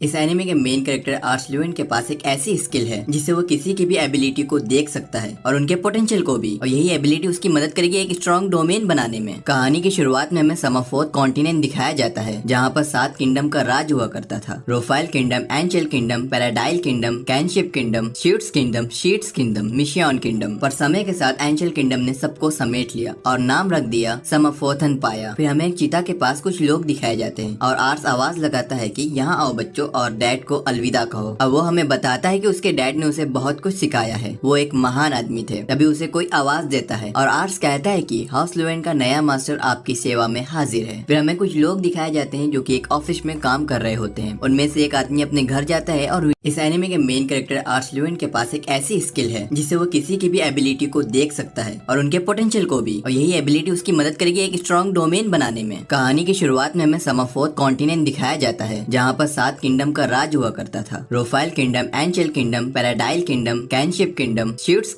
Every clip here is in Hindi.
इस एनिमे के मेन कैरेक्टर आर्स ल्यूएन के पास एक ऐसी स्किल है जिससे वो किसी की भी एबिलिटी को देख सकता है और उनके पोटेंशियल को भी, और यही एबिलिटी उसकी मदद करेगी एक स्ट्रॉन्ग डोमेन बनाने में। कहानी की शुरुआत में हमें समफोर्थ कॉन्टिनेंट दिखाया जाता है जहाँ पर 7 किंगडम का राज हुआ करता था। रोफाइल किंगडम, एंचेल किंगडम, पैराडाइल किंगडम, कैनशिप किंगडम, शीट्स किंगडम, मिशियन किंगडम। पर समय के साथ एंचेल किंगडम ने सबको समेट लिया और नाम रख दिया समफोर्थन पाया। फिर हमें एक चीता के पास कुछ लोग दिखाए जाते हैं और आर्स आवाज लगाता है कि यहाँ आओ बच्चों और डैड को अलविदा कहो। अब वो हमें बताता है कि उसके डैड ने उसे बहुत कुछ सिखाया है, वो एक महान आदमी थे। तभी उसे कोई आवाज देता है और आर्स कहता है कि हाउस ल्यूएन का नया मास्टर आपकी सेवा में हाजिर है। फिर हमें कुछ लोग दिखाए जाते हैं जो कि एक ऑफिस में काम कर रहे होते हैं। उनमें से एक आदमी अपने घर जाता है और इस एनिमे के मेन कैरेक्टर आर्स ल्यूएन के पास एक ऐसी स्किल है जिससे वो किसी की भी एबिलिटी को देख सकता है और उनके पोटेंशियल को भी, और यही एबिलिटी उसकी मदद करेगी एक स्ट्रॉन्ग डोमेन बनाने में। कहानी की शुरुआत में हमें समफोर्थ कॉन्टिनेंट दिखाया जाता है जहाँ पर 7 किंगडम का राज हुआ करता था। रोफाइल किंगडम, एंचेल किंगडम, पैराडाइल किंगडम, कैनशिप किंगडम, शीट्स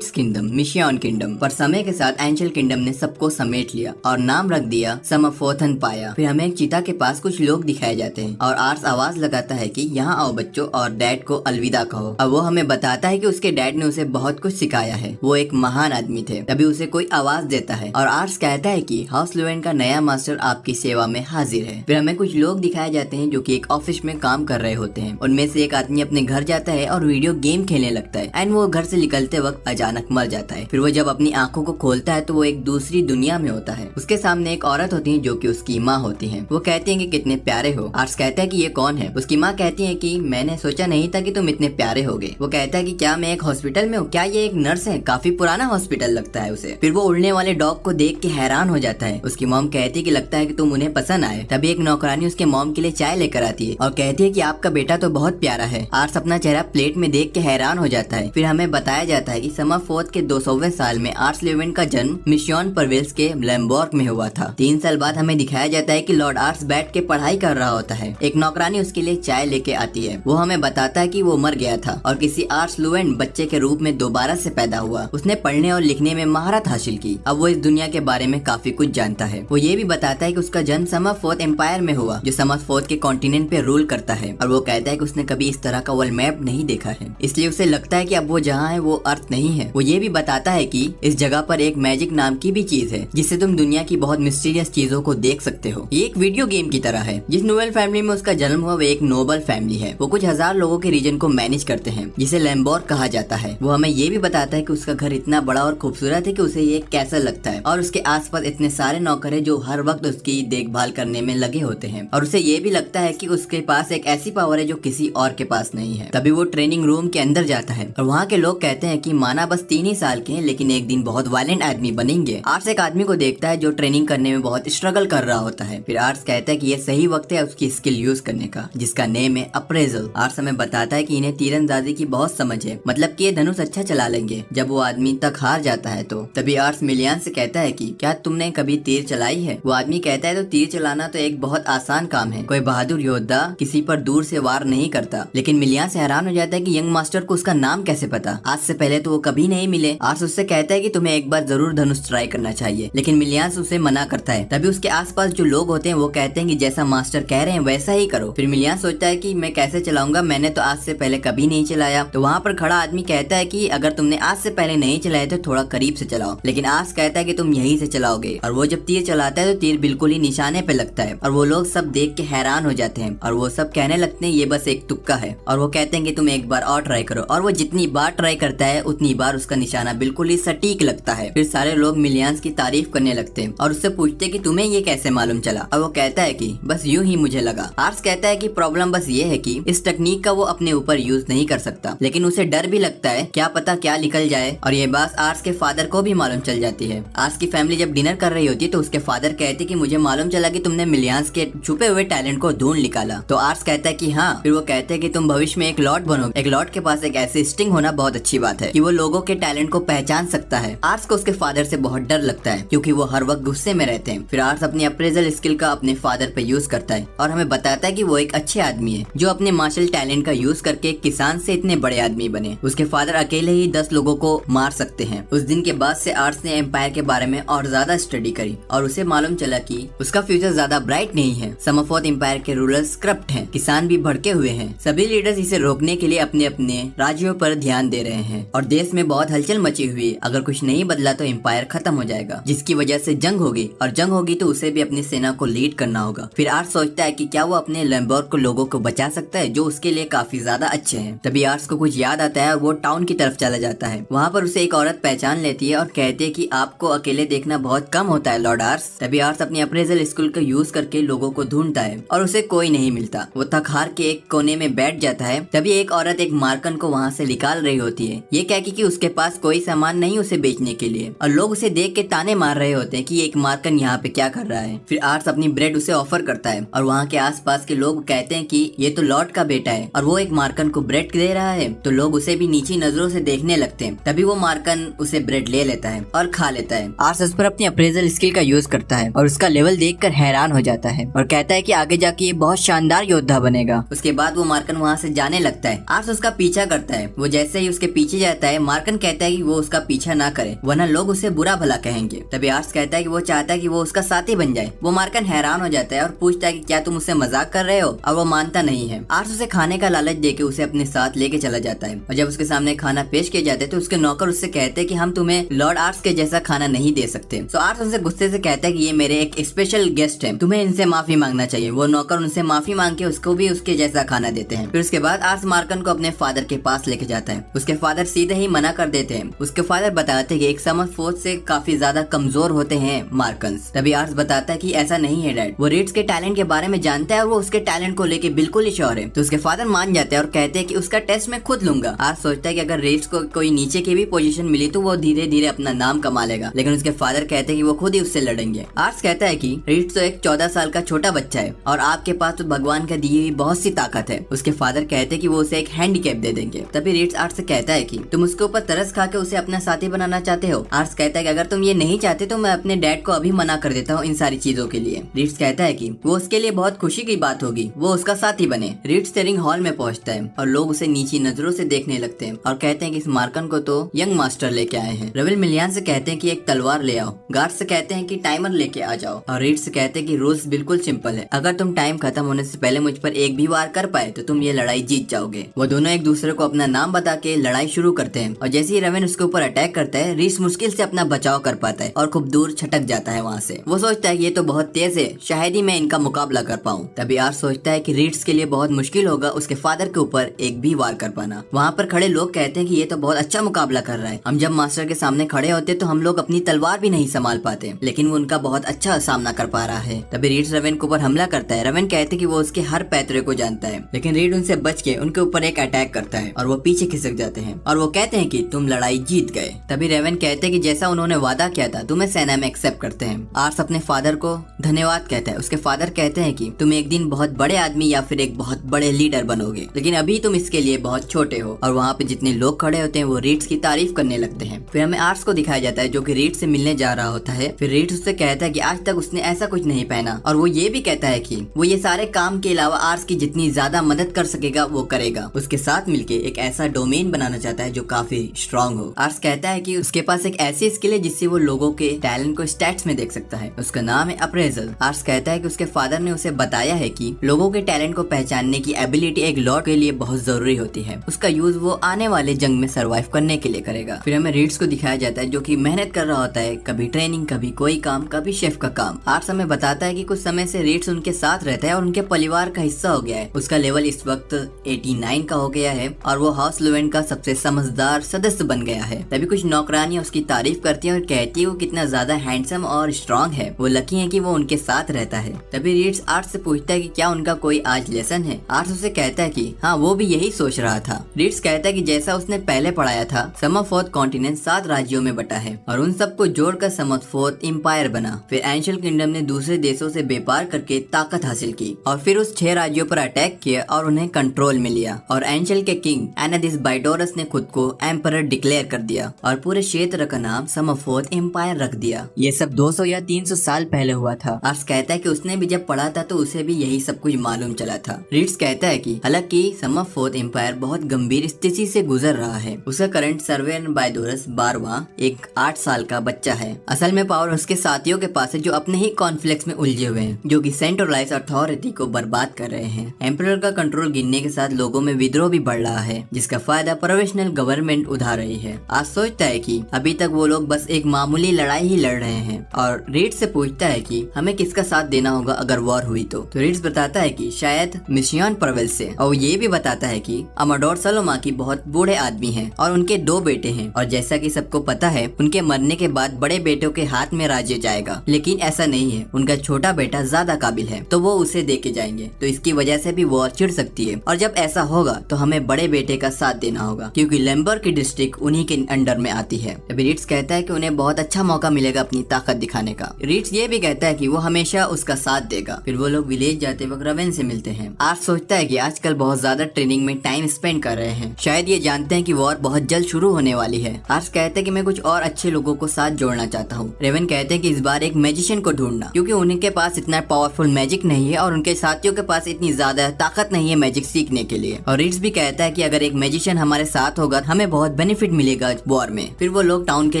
किंगडम, मिशियन किंगडम। पर समय के साथ एंचेल किंगडम ने सबको समेट लिया और नाम रख दिया समफोर्थन पाया। फिर हमें एक चीता के पास कुछ लोग दिखाए जाते हैं और आर्स आवाज लगाता है कि यहाँ आओ बच्चों और डैड को अलविदा कहो। अब वो हमें बताता है कि उसके डैड ने उसे बहुत कुछ सिखाया है, वो एक महान आदमी थे। तभी उसे कोई आवाज देता है और आर्स कहता है कि हाउस ल्यूएन का नया मास्टर आपकी सेवा में हाजिर है। फिर हमें कुछ लोग दिखाए जाते हैं जो कि एक ऑफिस में काम कर रहे होते हैं। उनमें से एक आदमी अपने घर जाता है और वीडियो गेम खेलने लगता है एंड वो घर से निकलते वक्त अचानक मर जाता है। फिर वो जब अपनी आंखों को खोलता है तो वो एक दूसरी दुनिया में होता है। उसके सामने एक औरत होती है जो कि उसकी माँ होती है। वो कहती है कि कितने प्यारे हो। आर्स कहता है कि ये कौन है। उसकी माँ कहती है कि मैंने सोचा नहीं था कि तुम इतने प्यारे होगे। वो कहता है कि क्या मैं एक हॉस्पिटल में हूँ, क्या ये एक नर्स है? काफी पुराना हॉस्पिटल लगता है उसे। फिर वो उड़ने वाले डॉग को देख के हैरान हो जाता है। उसकी मॉम कहती है कि लगता है कि तुम उन्हें पसंद आए। तभी एक नौकरानी उसके मॉम के लिए चाय लेकर आती है और कहती है कि आपका बेटा तो बहुत प्यारा है। आर्स अपना चेहरा प्लेट में देख के हैरान हो जाता है। फिर हमें बताया जाता है कि समफोर्थ के 200वें साल में आर्स ल्यूएन का जन्म मिशियन परवेल्स के लैम्बोर्ग में हुआ था। 3 साल बाद हमें दिखाया जाता है कि लॉर्ड आर्स बैठ के पढ़ाई कर रहा होता है। एक नौकरानी उसके लिए चाय लेके आती है। वो हमें बताता है कि वो मर गया था और किसी आर्स ल्यूएन बच्चे के रूप में दोबारा से पैदा हुआ। उसने पढ़ने और लिखने में महारत हासिल की। अब वो इस दुनिया के बारे में काफी कुछ जानता है। वो ये भी बताता है कि उसका जन्म समफोर्थ एम्पायर में हुआ जो समफोर्थ के कॉन्टिनेंट पे रूल करता है। और वो कहता है कि उसने कभी इस तरह का वर्ल्ड मैप नहीं देखा है, इसलिए उसे लगता है कि अब वो जहाँ है वो अर्थ नहीं है। वो ये भी बताता है कि इस जगह पर एक मैजिक नाम की भी चीज है जिससे तुम दुनिया की बहुत मिस्टीरियस चीजों को देख सकते हो। ये एक वीडियो गेम की तरह है। जिस नोबल फैमिली में उसका जन्म हुआ वो एक नोबल फैमिली है। वो कुछ हजार लोगों के रीजन को मैनेज करते हैं जिसे लैम्बोर्ग कहा जाता है। वो हमें ये भी बताता है कि उसका घर इतना बड़ा और खूबसूरत है कि उसे ये कैसा लगता है और उसके आसपास इतने सारे नौकर है जो हर वक्त उसकी देखभाल करने में लगे होते हैं। और उसे ये भी लगता है कि उसके पास एक ऐसी पावर है जो किसी और के पास नहीं है। तभी वो ट्रेनिंग रूम के अंदर जाता है और वहाँ के लोग कहते हैं कि माना बस 3 ही साल के हैं लेकिन एक दिन बहुत वायलेंट आदमी बनेंगे। आर्स एक आदमी को देखता है जो ट्रेनिंग करने में बहुत स्ट्रगल कर रहा होता है। फिर आर्स कहता है कि ये सही वक्त है उसकी स्किल यूज करने का जिसका नेम है अप्रेजल। आर्स हमें बताता है कि इन्हें तीरंदाजी की बहुत समझ है, मतलब कि ये धनुष अच्छा चला लेंगे। जब वो आदमी तक हार जाता है तो तभी आर्स मिलियन से कहता है कि क्या तुमने कभी तीर चलाई है? वो आदमी कहता है तो तीर चलाना तो एक बहुत आसान काम है, कोई बहादुर योद्धा किसी पर दूर से वार नहीं करता। लेकिन मिलियन से हैरान हो जाता है कि यंग मास्टर को उसका नाम कैसे पता, आज से पहले तो वो कभी नहीं मिले। आर्स उससे कहता है कि तुम्हें एक बार जरूर धनुष ट्राई करना चाहिए, लेकिन मिलियन उसे मना करता है। तभी उसके आसपास जो लोग होते हैं वो कहते हैं कि जैसा मास्टर कह रहे हैं वैसा ही करो। फिर मिलियन सोचता है कि मैं कैसे चलाऊंगा, मैंने तो आज से पहले कभी नहीं चलाया। तो वहाँ पर खड़ा आदमी कहता है कि अगर तुमने आज से पहले नहीं चलाया तो थोड़ा करीब से चलाओ। लेकिन आर्स कहता है कि तुम यहीं से चलाओगे। और वो जब तीर चलाता है तो तीर बिल्कुल ही निशाने पे लगता है और वो लोग सब देख के हैरान हो जाते हैं और वो सब कहने लगते हैं ये बस एक तुक्का है। और वो कहते हैं कि तुम एक बार और ट्राई करो। और वो जितनी बार ट्राई करता है उतनी बार उसका निशाना बिल्कुल ही सटीक लगता है। फिर सारे लोग मिलियंस की तारीफ करने लगते हैं और उससे पूछते हैं कि तुम्हें ये कैसे मालूम चला। और वो कहता है कि बस यूं ही मुझे लगा। आर्स कहता है कि प्रॉब्लम बस ये है कि इस टेक्निक का वो अपने ऊपर यूज नहीं कर सकता, लेकिन उसे डर भी लगता है क्या पता क्या निकल जाए। और ये बात आर्स के फादर को भी मालूम चल जाती है। आर्स की फैमिली जब डिनर कर रही होती है तो उसके फादर कहते कि मुझे मालूम चला कि तुमने मिलियंस के छुपे हुए टैलेंट को ढूंढ निकाला। तो आर्स कहता है कि हाँ। फिर वो कहते हैं कि तुम भविष्य में एक लॉर्ड बनोगे। एक लॉर्ड के पास एक ऐसे स्टिंग होना बहुत अच्छी बात है कि वो लोगों के टैलेंट को पहचान सकता है। आर्स को उसके फादर से बहुत डर लगता है क्योंकि वो हर वक्त गुस्से में रहते हैं। फिर आर्स अपनी अप्रेजल स्किल का अपने फादर पे यूज करता है और हमें बताता है कि वो एक अच्छे आदमी है जो अपने मार्शल टैलेंट का यूज करके किसान से इतने बड़े आदमी बने। उसके फादर अकेले ही 10 लोगों को मार सकते हैं। उस दिन के बाद से आर्स ने एम्पायर के बारे में और ज्यादा स्टडी करी और उसे मालूम चला कि उसका फ्यूचर ज्यादा ब्राइट नहीं है। समफोर्थ एम्पायर के रूलर्स करप्ट करप्ट हैं, किसान भी भड़के हुए हैं। सभी लीडर्स इसे रोकने के लिए अपने अपने राज्यों पर ध्यान दे रहे हैं और देश में बहुत हलचल मची हुई है। अगर कुछ नहीं बदला तो एम्पायर खत्म हो जाएगा, जिसकी वजह से जंग होगी और जंग होगी तो उसे भी अपनी सेना को लीड करना होगा। फिर आर्स सोचता है कि क्या वो अपने लैम्बोर्ग को लोगों को बचा सकता है जो उसके लिए काफी ज्यादा अच्छे हैं। तभी आर्स को कुछ याद आता है और वो टाउन की तरफ चला जाता है। वहाँ पर उसे एक औरत पहचान लेती है और कहती है कि आपको अकेले देखना बहुत कम होता है लॉर्ड आर्स। तभी आर्स अपनी अप्रेजल स्किल का यूज करके लोगों को ढूंढता है और उसे कोई नहीं मिलता। वो थक हार के एक कोने में बैठ जाता है। तभी एक औरत एक मार्कन को वहाँ से निकाल रही होती है, ये कह कि उसके पास कोई सामान नहीं उसे बेचने के लिए, और लोग उसे देख के ताने मार रहे होते हैं कि एक मार्कन यहाँ पे क्या कर रहा है। फिर आर्स अपनी ब्रेड उसे ऑफर करता है और वहाँ के आसपास के लोग कहते हैं कि ये तो लॉर्ड का बेटा है और वो एक मार्कन को ब्रेड दे रहा है, तो लोग उसे भी नीची नजरों से देखने लगते हैं। तभी वो मार्कन उसे ब्रेड ले लेता है और खा लेता है। आर्स उस पर अपनी अप्रेजल स्किल का यूज करता है और उसका लेवल देखकर हैरान हो जाता है और कहता है कि आगे जाके ये बहुत शानदार योद्धा बनेगा। उसके बाद वो मार्कन वहाँ से जाने लगता है। आर्स उसका पीछा करता है। वो जैसे ही उसके पीछे जाता है, मार्कन कहता है कि वो उसका पीछा ना करे वरना लोग उसे बुरा भला कहेंगे। तभी आर्स कहता है कि वो चाहता है कि वो उसका साथी बन जाए। वो मार्कन हैरान हो जाता है और पूछता है कि क्या तुम मुझसे मजाक कर रहे हो, और वो मानता नहीं है। आर्स उसे खाने का लालच देके उसे अपने साथ लेके चला जाता है और जब उसके सामने खाना पेश किया जाता है तो उसके नौकर उससे कहते हैं कि हम तुम्हें लॉर्ड आर्स के जैसा खाना नहीं दे सकते। तो आर्स उनसे गुस्से से कहता है कि ये मेरे एक स्पेशल गेस्ट है, तुम्हें इनसे माफी मांगना चाहिए। वो नौकर उनसे माफी मांग के उसको भी उसके जैसा खाना देते हैं। फिर उसके बाद आर्स मार्कन को अपने फादर के पास लेके जाता है। उसके फादर सीधे ही मना कर देते हैं। उसके फादर बताते हैं कि एक समर फोर्स से काफी ज्यादा कमजोर होते हैं मार्कन्स। तभी आर्स बताता है कि ऐसा नहीं है डैड, वो रीड्स के टैलेंट के बारे में जानता है और वो उसके टैलेंट को लेके बिल्कुल ही श्योर है। तो उसके फादर मान जाते हैं और कहते हैं कि उसका टेस्ट मैं खुद लूंगा। आर्स सोचता है कि अगर रीड्स को कोई नीचे की भी पोजीशन मिली तो वो धीरे धीरे अपना नाम कमा लेगा, लेकिन उसके फादर कहते हैं कि वो खुद ही उससे लड़ेंगे। आर्स कहता है कि रीड्स तो एक 14 साल का छोटा बच्चा है और आपके पास तो भगवान का दी हुई बहुत सी ताकत है। उसके फादर कहते हैं कि वो उसे एक हैंडीकैप दे देंगे। तभी रीड्स आर्स से कहता है कि तुम उसके ऊपर तरस खा के उसे अपना साथी बनाना चाहते हो। आर्स कहता है कि अगर तुम ये नहीं चाहते तो मैं अपने डैड को अभी मना कर देता हूँ इन सारी चीजों के लिए। रीड्स कहता है कि वो उसके लिए बहुत खुशी की बात होगी, वो उसका साथी बने। रीड्स स्टेरिंग हॉल में पहुंचता है और लोग उसे नीची नजरों से देखने लगते हैं और कहते हैं कि इस मार्कन को तो यंग मास्टर लेके आए हैं। रेवेल मिलियन से कहते हैं कि एक तलवार ले आओ। गार्ड से कहते हैं कि टाइमर लेके आ जाओ और रीड्स से कहते हैं कि रूल्स बिल्कुल सिंपल है, अगर तुम टाइम खत्म होने से पहले मुझ पर एक भी वार कर पाए तो तुम ये लड़ाई जीत जाओगे। वो दोनों एक दूसरे को अपना नाम बता के लड़ाई शुरू करते हैं और जैसे ही रेवेन उसके ऊपर अटैक करता है, रीड्स मुश्किल से अपना बचाव कर पाता है और खूब दूर छटक जाता है वहाँ से। वो सोचता है कि ये तो बहुत तेज है, शायद ही मैं इनका मुकाबला कर पाऊँ। तभी आर्स सोचता है कि रीड्स के लिए बहुत मुश्किल होगा उसके फादर के ऊपर एक भी वार कर पाना। वहाँ पर खड़े लोग कहते हैं कि ये तो बहुत अच्छा मुकाबला कर रहा है, हम जब मास्टर के सामने खड़े होते तो हम लोग अपनी तलवार भी नहीं संभाल पाते, लेकिन वो उनका बहुत अच्छा सामना कर पा रहा है। तभी रीड्स रेवेन के ऊपर हमला करता है। रेवेन कहते हैं कि वो उसके हर पैतरे को जानता है, लेकिन रीड उनसे बच के उनके ऊपर एक अटैक करता है और वो पीछे खिसक जाते हैं और वो कहते हैं कि तुम लड़ाई जीत गए। तभी रेवेन कहते हैं कि जैसा उन्होंने वादा किया था तुम्हें सेना में एक्सेप्ट करते हैं। आर्स अपने फादर को धन्यवाद कहता है। उसके फादर कहते हैं कि तुम एक दिन बहुत बड़े आदमी या फिर एक बहुत बड़े लीडर बनोगे, लेकिन अभी तुम इसके लिए बहुत छोटे हो। और वहाँ पे जितने लोग खड़े होते हैं वो रीड्स की तारीफ करने लगते हैं। फिर हमें आर्स को दिखाया जाता है जो कि रीड्स से मिलने जा रहा होता है। फिर रीड्स उससे कहता है कि आज तक उसने ऐसा कुछ नहीं पहना और वो ये भी कहता है कि वो ये सारे काम के अलावा आर्स की जितनी ज्यादा मदद कर सकेगा वो करेगा। उसके साथ मिलके एक ऐसा डोमेन बनाना चाहता है जो काफी स्ट्रॉन्ग हो। आर्स कहता है कि उसके पास एक ऐसी स्किल है जिससे वो लोगों के टैलेंट को स्टैट्स में देख सकता है। उसका नाम है अप्रेजल। आर्स कहता है कि उसके फादर ने उसे बताया है कि लोगों के टैलेंट को पहचानने की एबिलिटी एक लॉर्ड के लिए बहुत जरूरी होती है। उसका यूज वो आने वाले जंग में सर्वाइव करने के लिए करेगा। फिर हमें रीड्स को दिखाया जाता है जो कि मेहनत कर रहा होता है, कभी ट्रेनिंग, कभी कोई काम, कभी शेफ का काम। आर्स हमें बताता है कि कुछ समय से रीड्स उनके साथ रहता है और उनके परिवार का हिस्सा हो गया है। उसका लेवल इस वक्त 89 का हो गया है और वो हाउस लुवेन का सबसे समझदार सदस्य बन गया है। तभी कुछ नौकरानियां उसकी तारीफ करती हैं और कहती है वो कितना ज्यादा हैंडसम और स्ट्रॉन्ग है, वो लकी है कि वो उनके साथ रहता है। तभी रीड्स आर्स से पूछता है कि क्या उनका कोई आज लेसन है। आर्स उसे कहता है कि हाँ, वो भी यही सोच रहा था। रीड्स कहता है कि जैसा उसने पहले पढ़ाया था, समरफोर्थ कॉन्टिनेंट 7 राज्यों में बटा है और उन सबको जोड़कर समरफोर्थ एम्पायर बना। फिर एंशियल किंगडम ने दूसरे देशों से व्यापार करके ताकत हासिल की और फिर उस 6 राज्यों पर अटैक किया और उन्हें कंट्रोल में लिया। और एंशियल के किंग एनादिस बाइडोरस ने खुद को एम्परर डिक्लेयर कर दिया और पूरे क्षेत्र का नाम समरफोर्थ एम्पायर रख दिया। ये सब 200 या 300 साल पहले हुआ था। आर्स कहता है कि उसने भी जब पढ़ा था तो उसे भी यही सब कुछ मालूम चला था। रीड्स कहता है कि हालांकि समरफोर्थ एम्पायर बहुत गंभीर स्थिति से गुजर रहा है। उसका करंट सर्वेयर बाइडोरस 12वां एक 8 साल का बच्चा है। असल में पावर उसके साथियों के पास है जो अपने ही कॉन्फ्लिक्ट्स में उलझे हुए हैं, जो कि सेंट्रलाइज अथॉरिटी को बर्बाद बात कर रहे हैं। एम्परर का कंट्रोल गिरने के साथ लोगों में विद्रोह भी बढ़ रहा है, जिसका फायदा प्रोविजनल गवर्नमेंट उठा रही है। आज सोचता है कि अभी तक वो लोग बस एक मामूली लड़ाई ही लड़ रहे हैं और रीड्स से पूछता है कि हमें किसका साथ देना होगा अगर वॉर हुई तो रीड्स बताता है कि शायद मिशियन परवेल से, और ये भी बताता है कि अमाडोर सलोमा की बहुत बूढ़े आदमी हैं और उनके 2 बेटे हैं, और जैसा कि सबको पता है उनके मरने के बाद बड़े बेटों के हाथ में राज्य जाएगा, लेकिन ऐसा नहीं है। उनका छोटा बेटा ज्यादा काबिल है तो वो उसे दे के जाएंगे, तो इसकी वजह से भी वॉर छिड़ सकती है, और जब ऐसा होगा तो हमें बड़े बेटे का साथ देना होगा क्योंकि लेम्बर की डिस्ट्रिक्ट उन्हीं के अंडर में आती है। तभी रीड्स कहता है कि उन्हें बहुत अच्छा मौका मिलेगा अपनी ताकत दिखाने का। रीड्स ये भी कहता है कि वो हमेशा उसका साथ देगा। फिर वो लोग विलेज जाते वक्त रवेन से मिलते हैं। आर्स सोचता है कि आजकल बहुत ज्यादा ट्रेनिंग में टाइम स्पेंड कर रहे हैं, शायद ये जानते हैं कि वॉर बहुत जल्द शुरू होने वाली है। आर्स कहते हैं कि मैं कुछ और अच्छे लोगों को साथ जोड़ना चाहता हूँ। रेवन कहते हैं कि इस बार एक मैजिशियन को ढूंढना, क्योंकि उनके पास इतना पावरफुल मैजिक नहीं है और उनके साथियों के पास इतनी ज्यादा ताकत नहीं है मैजिक सीखने के लिए। और रीड्स भी कहता है कि अगर एक मैजिशियन हमारे साथ होगा हमें बहुत बेनिफिट मिलेगा वॉर में। फिर वो लोग टाउन के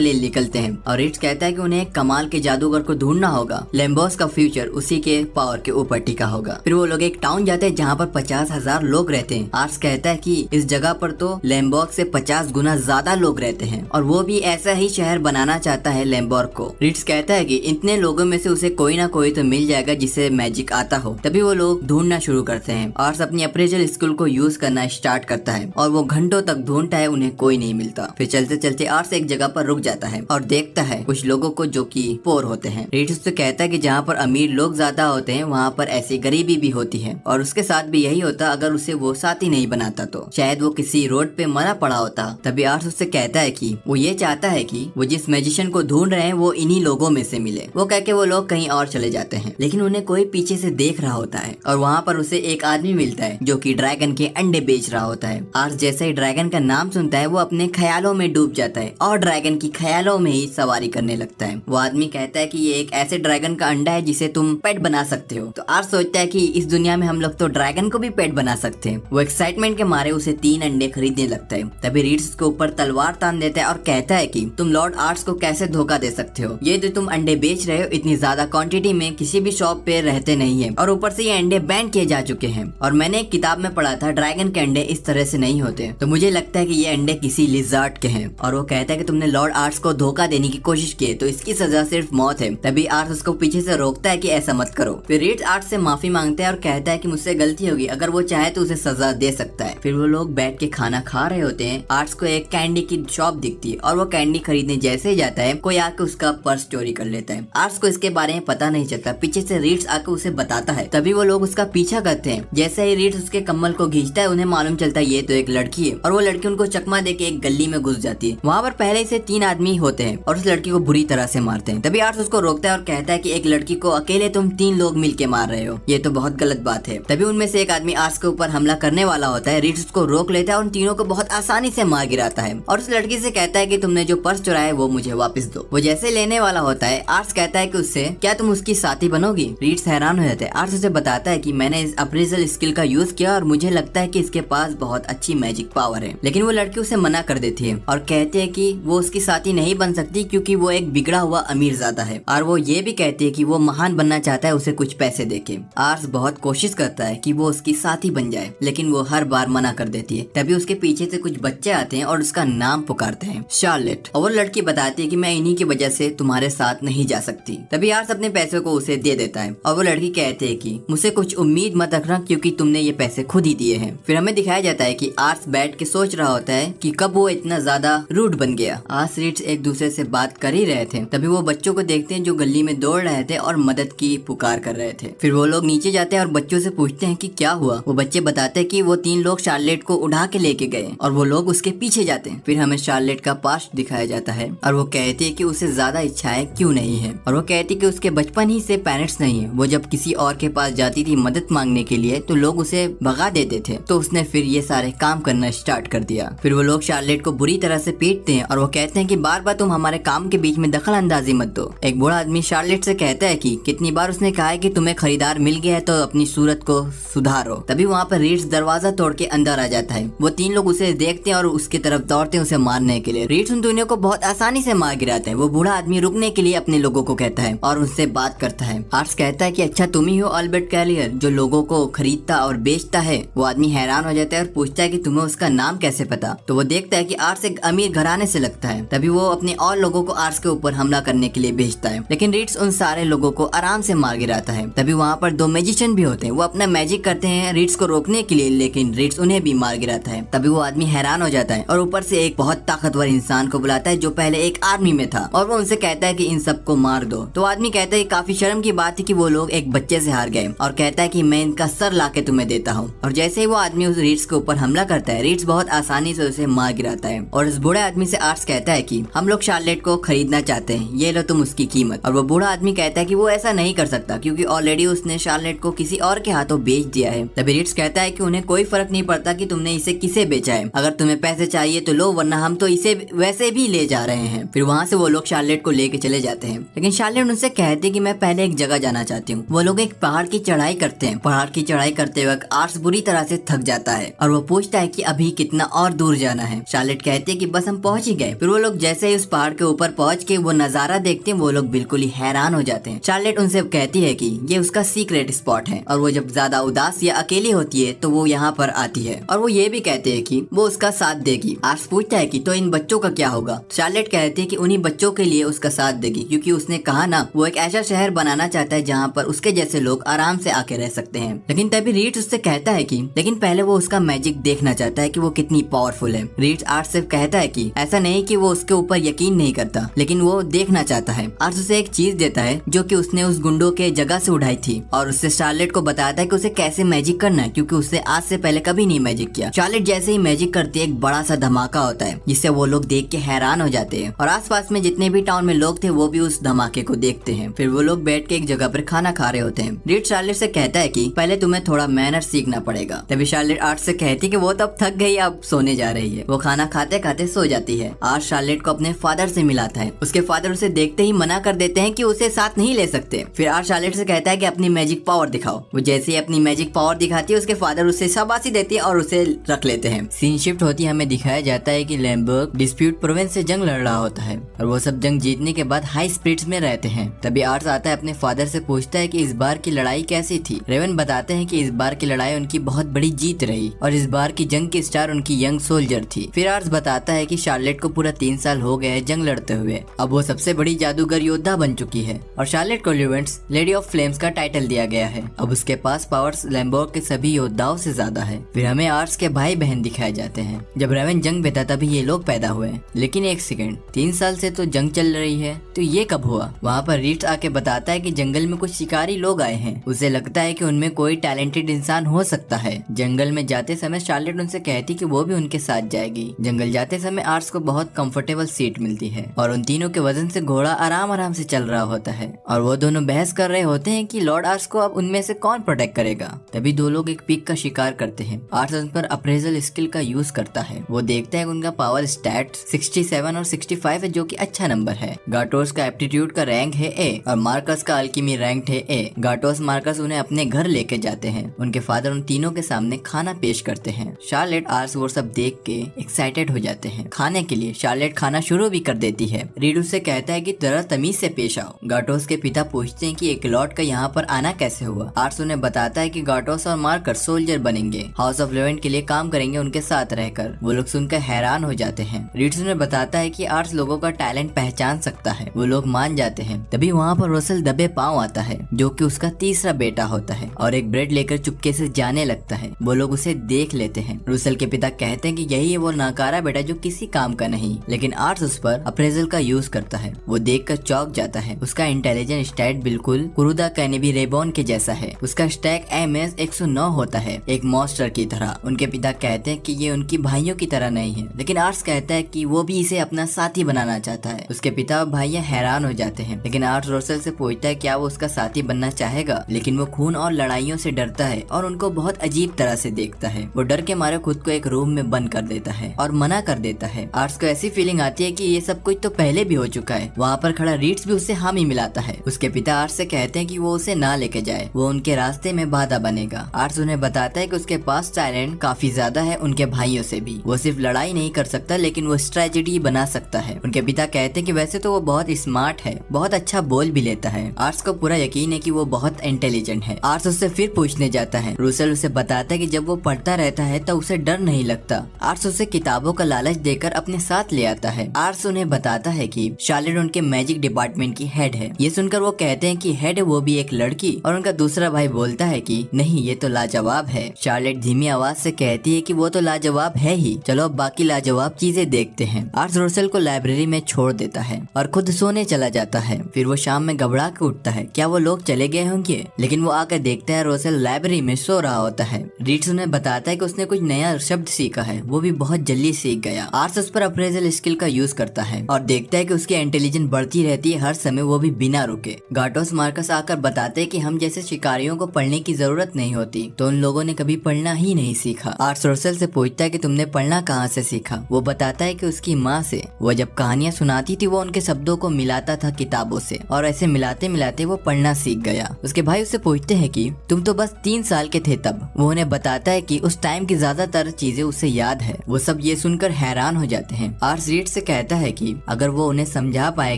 लिए निकलते हैं और रीड्स कहता है कि उन्हें एक कमाल के जादूगर को ढूंढना होगा। लेम्बोस का फ्यूचर उसी के पावर के ऊपर टिका होगा। फिर वो लोग एक टाउन जाते हैं जहाँ पर 50,000 लोग रहते हैं। आर्स कहता है कि इस जगह पर तो लैम्बोर्ग से 50 गुना ज्यादा लोग रहते हैं और वो भी ऐसा ही शहर बनाना चाहता है लैम्बोर्ग को। रीड्स कहता है कि इतने लोगों में से उसे कोई ना कोई तो मिल जाएगा जिसे मैजिक आता हो। तभी वो लोग ढूंढना शुरू करते हैं। आर्स अपनी अप्रेजल स्किल को यूज करना स्टार्ट करता है और वो घंटों तक ढूंढता है, उन्हें कोई नहीं मिलता। फिर चलते चलते आर्स एक जगह पर रुक जाता है और देखता है कुछ लोगों को जो कि पोर होते हैं। रीड्स उससे कहता है कि जहाँ पर अमीर लोग ज्यादा होते हैं वहाँ पर ऐसी गरीबी भी होती है, और उसके साथ भी यही होता अगर उसे वो साथी नहीं बनाता तो शायद वो किसी रोड पे मरा पड़ा होता। तभी आर्स उससे कहता है कि वो ये चाहता है कि वो जिस मैजिशियन को ढूंढ रहे हैं वो इन्हीं लोगों में से मिले। वो कह के वो लोग कहीं और चले जाते हैं, लेकिन उन्हें कोई पीछे से देख रहा होता है और वहाँ पर उसे एक आदमी मिलता है जो कि ड्रैगन के अंडे बेच रहा होता है। आर्स जैसे ही ड्रैगन का नाम सुनता है वो अपने ख्यालों में डूब जाता है और ड्रैगन की ख्यालों में ही सवारी करने लगता है। वो आदमी कहता है कि ये एक ऐसे ड्रैगन का अंडा है जिसे तुम पेट बना सकते हो। तो आर्स सोचता है कि इस दुनिया में हम लोग तो ड्रैगन को भी पेट बना सकते हैं। वो एक्साइटमेंट के मारे उसे 3 अंडे खरीदने लगता है। तभी रीड्स उसके ऊपर तलवार तान देता है और कहता है कि तुम लॉर्ड आर्ट्स को कैसे धोखा दे सकते हो। ये जो तुम अंडे बेच रहे हो इतनी ज्यादा क्वांटिटी में किसी भी शॉप पे रहते नहीं है, और ऊपर से ये अंडे बैन किए जा चुके हैं। और मैंने एक किताब में पढ़ा था ड्रैगन के अंडे इस तरह से नहीं होते, तो मुझे लगता है कि ये अंडे किसी लिज़ार्ड के हैं। और वो कहता है कि तुमने लॉर्ड आर्ट्स को धोखा देने की कोशिश की तो इसकी सजा सिर्फ मौत है। तभी आर्ट्स उसको पीछे से रोकता है कि ऐसा मत करो। फिर रीड्स आर्ट्स से माफी मांगता है और कहता है कि मुझसे गलती होगी, अगर वो चाहे तो उसे सजा दे सकता है। फिर वो लोग बैठ के खाना खा रहे होते हैं। आर्ट्स को एक कैंडी की शॉप दिखती है और वो कैंडी खरीदने जैसे ही जाता है कोई आके उसका पर्स चोरी कर लेता है। आर्ट्स को इसके बारे में पता नहीं चलता, पीछे से रीड्स आके उसे बताता है। तभी वो लोग उसका पीछा करते हैं। जैसे ही रीड्स उसके कम्बल को खींचता है उन्हें मालूम चलता है ये तो एक लड़की है, और वो लड़की उनको चकमा देके एक गली में घुस जाती है। वहाँ पर पहले से 3 आदमी होते हैं और उस लड़की को बुरी तरह से मारते हैं। तभी आर्ट्स उसको रोकता है और कहता है कि एक लड़की को अकेले तुम 3 लोग मिलके मार रहे हो, ये तो बहुत गलत बात है। तभी उनमें से एक आदमी आर्ट्स के ऊपर हमला करने वाला होता है। रीड्स उसको रोक लेता है और उन तीनों को बहुत आसानी से मार गिराता है और उस लड़की से कहता है कि तुमने जो पर्स चुराया है वो मुझे वापस दो। वो जैसे लेने वाला होता है आर्ट्स कहता है कि उससे क्या तुम उसकी साथी बनोगी। रीड्स हैरान हो जाते हैं। आर्ट्स उसे बताता है कि मैंने इस अप्रेजल स्किल का यूज किया और मुझे लगता है कि इसके पास बहुत अच्छी मैजिक पावर है, लेकिन वो लड़की उसे मना कर देती है और कहती है कि वो उसकी साथी नहीं बन सकती क्योंकि वो एक बिगड़ा हुआ अमीर ज़्यादा है, और वो ये भी कहती है कि वो महान बनना चाहता है उसे कुछ पैसे देके। आर्ट्स बहुत कोशिश करता है कि वो उसकी साथी बन जाए, लेकिन वो हर बार मना कर देती है। तभी उसके पीछे से कुछ बच्चे आते हैं और उसका नाम पुकारते हैं शार्लेट, और वो लड़की बताती है कि मैं इन्हीं की वजह से तुम्हारे साथ नहीं जा सकती। तभी आर्ट्स अपने पैसे को उसे दे देता है और वो लड़की कहती है कि मुझसे कुछ उम्मीद मत रखना क्योंकि तुमने ये पैसे खुद ही दिए हैं। फिर हमें दिखाया जाता है कि आर्ट्स बैठ के सोच रहा होता है कि कब वो इतना ज्यादा रूड बन गया। आर्ट्स रीड्स एक दूसरे से बात कर ही रहे थे, तभी वो बच्चों को देखते हैं जो गली में दौड़ रहे थे और मदद की पुकार कर रहे थे। फिर वो लोग नीचे जाते हैं और बच्चों से पूछते हैं कि क्या हुआ। वो बच्चे बताते हैं कि वो 3 लोग शार्लेट को उठा के लेके गए और वो लोग उसके पीछे जाते हैं। फिर हमें शार्लेट का पास्ट दिखाया जाता है और वो कहती है कि उसे ज्यादा इच्छाएं क्यों नहीं है, और वो कहती है कि उसके बचपन ही से पेरेंट्स नहीं है। वो जब किसी और के पास जाती थी मदद मांगने के लिए तो लोग उसे भगा देते थे, तो उसने फिर ये सारे काम करना स्टार्ट कर दिया। फिर वो लोग शार्लेट को बुरी तरह से पीटते हैं और वो कहते हैं कि बार बार तुम हमारे काम के बीच में दखल अंदाजी मत दो। एक बूढ़ा आदमी शार्लेट से कहता है कि कितनी बार उसने कहा है कि तुम्हें खरीदार मिल गया है तो अपनी सूरत को सुधारो। तभी वहाँ पर रीड्स दरवाजा तोड़ के अंदर आ जाता है। वो 3 लोग उसे देखते हैं और उसकी तरफ दौड़ते हैं उसे मारने के लिए। रीड्स उन दोनों को बहुत आसानी से मार गिराते हैं। वो बूढ़ा आदमी रुकने के लिए अपने लोगों को कहता है और उनसे बात करता है। आर्ट्स कहता है कि अच्छा तुम ही हो अल्बर्ट कैली, कॉरियर जो लोगों को खरीदता और बेचता है, वो आदमी हैरान हो जाता है और पूछता है कि तुम्हें उसका नाम कैसे पता। तो वो देखता है कि आर्स एक अमीर घराने से लगता है। तभी वो अपने और लोगों को आर्स के ऊपर हमला करने के लिए भेजता है, लेकिन रीड्स उन सारे लोगों को आराम से मार गिराता है। तभी वहाँ पर दो मैजिशियन भी होते हैं, वो अपना मैजिक करते हैं रीड्स को रोकने के लिए, लेकिन रीड्स उन्हें भी मार गिराता है। तभी वो आदमी हैरान हो जाता है और ऊपर से एक बहुत ताकतवर इंसान को बुलाता है जो पहले एक आर्मी में था, और वो उनसे कहता है कि इन सबको मार दो। तो आदमी कहता है काफी शर्म की बात है कि वो लोग एक बच्चे से हार गए, और कहता है कि मैं इनका सर लाके तुम्हें देता हूँ। और जैसे ही वो आदमी उस रीड्स के ऊपर हमला करता है, रीड्स बहुत आसानी से उसे मार गिराता है। और उस बूढ़े आदमी से आर्स कहता है कि हम लोग शार्लेट को खरीदना चाहते हैं, ये लो तुम उसकी कीमत। और वो बूढ़ा आदमी कहता है कि वो ऐसा नहीं कर सकता क्योंकि ऑलरेडी उसने शार्लेट को किसी और के हाथों बेच दिया है। तभी रीड्स कहता है कि उन्हें कोई फर्क नहीं पड़ता कि तुमने इसे किसे बेचा है, अगर तुम्हें पैसे चाहिए तो लो, वरना हम तो इसे वैसे भी ले जा रहे हैं। फिर वहाँ से वो लोग शार्लेट को लेके चले जाते हैं, लेकिन शार्लेट उनसे कहती है कि मैं पहले एक जगह जाना चाहती हूँ। वो लोग एक पहाड़ की चढ़ाई करते हैं। पहाड़ की चढ़ाई करते वक्त आर्स बुरी तरह से थक जाता है और वो पूछता है कि अभी कितना और दूर जाना है। शार्लेट कहती है कि बस हम पहुंच ही गए। फिर वो लोग जैसे ही उस पहाड़ के ऊपर पहुंच के वो नजारा देखते हैं, वो लोग बिल्कुल ही हैरान हो जाते हैं। शार्लेट उनसे कहती है कि ये उसका सीक्रेट स्पॉट है, और वो जब ज्यादा उदास या अकेली होती है तो वो यहाँ पर आती है। और वो ये भी कहते हैं कि वो उसका साथ देगी। आर्स पूछता है कि तो इन बच्चों का क्या होगा। शार्लेट कहती है कि उन्हीं बच्चों के लिए उसका साथ देगी, क्योंकि उसने कहा ना वो एक ऐसा शहर बनाना चाहता है जहाँ पर उसके जैसे लोग आराम से आके रह सकते हैं। लेकिन तभी रीड्स उससे कहता है कि लेकिन पहले वो उसका मैजिक देखना चाहता है कि वो कितनी पावरफुल है। रीड्स आर्स से कहता है कि ऐसा नहीं कि वो उसके ऊपर यकीन नहीं करता, लेकिन वो देखना चाहता है। आर्स उसे एक चीज देता है जो कि उसने उस गुंडों के जगह से उठाई थी, और उससे शार्लेट को बताता है कि उसे कैसे मैजिक करना है, क्योंकि उसने आज से पहले कभी नहीं मैजिक किया। शार्लेट जैसे ही मैजिक करती है, एक बड़ा सा धमाका होता है जिससे वो लोग देख के हैरान हो जाते हैं, और आसपास में जितने भी टाउन में लोग थे वो भी उस धमाके को देखते हैं। फिर वो लोग बैठ के एक जगह पर खाना खा रहे होते हैं। रीड शार्लेट से कहता है कि पहले तुम्हें थोड़ा मैनर सीखना पड़ेगा। तभी शार्लेट आर्ट से कहती है कि वो तो अब थक गई, अब सोने जा रही है। वो खाना खाते खाते सो जाती है। आर्ट शार्लेट को अपने फादर से मिलाता है। उसके फादर उसे देखते ही मना कर देते हैं कि उसे साथ नहीं ले सकते। फिर आर्ट शार्लेट से कहता है कि अपनी मैजिक पावर दिखाओ। वो जैसे ही अपनी मैजिक पावर दिखाती है, उसके फादर उसे शाबाशी देती है और उसे रख लेते हैं। सीन शिफ्ट होती है, हमें दिखाया जाता है कि लैम्बर्ग डिस्प्यूट प्रोविंस से जंग लड़ रहा होता है, और वो सब जंग जीतने के बाद हाई स्पिरिट्स में रहते हैं। तभी आर्ट्स आता है, अपने फादर से पूछता है कि इस बार की लड़ाई कैसी थी। रेवन बताते हैं कि इस बार की लड़ाई उनकी बहुत बड़ी जीत रही, और इस बार की जंग की स्टार उनकी यंग सोल्जर थी। फिर आर्ट्स बताता है कि शार्लेट को पूरा 3 साल हो गए हैं जंग लड़ते हुए, अब वो सबसे बड़ी जादूगर योद्धा बन चुकी है, और शार्लेट को लिवेंट्स लेडी ऑफ फ्लेम्स का टाइटल दिया गया है। अब उसके पास पावर्स लैम्बर्ग के सभी योद्धाओं से ज्यादा है। फिर हमें आर्ट्स के भाई बहन दिखाए जाते हैं। जब रेवन जंग में था तभी ये लोग पैदा हुए, लेकिन एक सेकंड, 3 साल से तो जंग चल रही है, तो ये कब हुआ। वहाँ पर रीड्स आके बताता है कि जंगल में कुछ शिकारी लोग आए हैं। उसे लगता है कि उनमें कोई टैलेंटेड इंसान हो सकता है। जंगल में जाते समय शार्लेट उनसे कहती कि वो भी उनके साथ जाएगी। जंगल जाते समय आर्ट्स को बहुत कंफर्टेबल सीट मिलती है, और उन तीनों के वजन से घोड़ा आराम आराम से चल रहा होता है, और वो दोनों बहस कर रहे होते हैं कि लॉर्ड आर्ट्स को अब उनमें से कौन प्रोटेक्ट करेगा। तभी दो लोग एक पिग का शिकार करते हैं। आर्ट्स उन पर अप्रेजल स्किल का यूज करता है। वो देखते हैं कि उनका पावर स्टैट 67 और 65 है, जो कि अच्छा नंबर है। गाटोस का एप्टीट्यूड का रैंक है ए, और मार्कस का अल्कीमी रैंक है ए। गाटोस मार्कस उन्हें अपने घर लेके जाते हैं। उनके फादर उन तीनों के सामने खाना पेश करते हैं। शार्लेट आर्ट्स वो सब देख के एक्साइटेड हो जाते हैं। खाने के लिए शार्लेट खाना शुरू भी कर देती है। रीड उससे कहता है कि जरा तमीज से पेश आओ। गाटोस के पिता पूछते हैं कि एक लॉर्ड का यहाँ पर आना कैसे हुआ। आर्ट्स उन्हें बताता है कि गाटोस और मार्कस सोल्जर बनेंगे, हाउस ऑफ लेवेंट के लिए काम करेंगे उनके साथ रहकर। वो लोग सुनकर हैरान हो जाते हैं। रीड्स उन्हें बताता है कि आर्ट्स लोगों का टैलेंट पहचान सकता है। वो लोग मान जाते हैं। तभी वहाँ पर रसल दबे पांव आता है, जो कि उसका तीसरा बेटा होता है, और एक ब्रेड लेकर चुपके से जाने लगता है। वो लोग उसे देख लेते हैं। रसल के पिता कहते हैं कि यही है वो नाकारा बेटा जो किसी काम का नहीं, लेकिन आर्ट्स उस पर अप्रेजल का यूज करता है। वो देखकर चौंक जाता है। उसका इंटेलिजेंस स्टैट बिल्कुल कुरुदा कैनेबी रेबॉन के जैसा है। उसका स्टैक एमएस 109 होता है, एक मॉन्स्टर की तरह। उनके पिता कहते हैं कि ये उनकी भाइयों की तरह नहीं है, लेकिन आर्ट्स कहता है कि वो भी इसे अपना साथी बनाना चाहता है। उसके पिता और भाइयां हैरान हो जाते हैं, लेकिन आर्ट्स रसल से पूछता है क्या वो उसका साथी बनना चाहेगा, लेकिन वो खून और लड़ाइयों से डरता है और उनको बहुत अजीब तरह से देखता है। वो डर के मारे खुद को एक रूम में बंद कर देता है और मना कर देता है। आर्ट्स को ऐसी फीलिंग आती है कि ये सब कुछ तो पहले भी हो चुका है। वहाँ पर खड़ा रीड्स भी उससे हामी मिलाता है। उसके पिता आर्ट्स से कहते हैं कि वो उसे ना लेके जाए, वो उनके रास्ते में बाधा बनेगा। आर्ट्स उन्हें बताता है कि उसके पास टैलेंट काफी ज्यादा है उनके भाइयों से भी। वो सिर्फ लड़ाई नहीं कर सकता, लेकिन वो स्ट्रेटेजी बना सकता है। उनके पिता कहते हैं कि वैसे तो वो बहुत स्मार्ट है, बहुत अच्छा बोल भी लेता है। आर्ट्स को पूरा यकीन है कि वो बहुत इंटेलिजेंट है। आर्स उससे फिर पूछने जाता है। रूसेल उसे बताता है कि जब वो पढ़ता रहता है तो उसे डर नहीं लगता। आर्स उसे किताबों का लालच देकर अपने साथ ले आता है। आर्स उन्हें बताता है कि शार्लेट उनके मैजिक डिपार्टमेंट की हेड है। ये सुनकर वो कहते हैं कि हेड है वो भी एक लड़की, और उनका दूसरा भाई बोलता है कि नहीं, ये तो लाजवाब है। शार्लेट धीमी आवाज से कहती है कि वो तो लाजवाब है ही, चलो अब बाकी लाजवाब चीजें देखते हैं। आर्स रूसेल को लाइब्रेरी में छोड़ देता है और खुद सोने चला जाता है। फिर वो शाम में घबरा के उठता है, क्या वो लोग चले गए होंगे, लेकिन वो आकर देखता है रूसेल लाइब्रेरी में सो रहा होता है। रीड्स उन्हें बताता है कि उसने कुछ नया शब्द सीखा है, वो भी बहुत जल्दी सीख गया। आर्स उस पर अप्रेजल स्किल का यूज करता है और देखता है कि उसकी इंटेलिजेंस बढ़ती रहती है हर समय, वो भी बिना रुके। गाटोस मार्कस आकर बताते हैं कि हम जैसे शिकारियों को पढ़ने की जरूरत नहीं होती, तो उन लोगों ने कभी पढ़ना ही नहीं सीखा। आर्स रूसेल से पूछता है कि तुमने पढ़ना कहाँ से सीखा। वो बताता है कि उसकी माँ से। वो जब कहानियाँ सुनाती थी वो उनके शब्दों को मिलाता था किताबों से, और ऐसे मिलाते मिलाते वो पढ़ना सीख गया। उसके भाई उससे पूछते हैं कि तुम तो बस 3 साल के थे तब। वो उन्हें बताता है कि उस टाइम की ज्यादातर चीजें उसे याद है। वो सब ये सुनकर हैरान हो जाते हैं। आर्स रीड से कहता है कि अगर वो उन्हें समझा पाए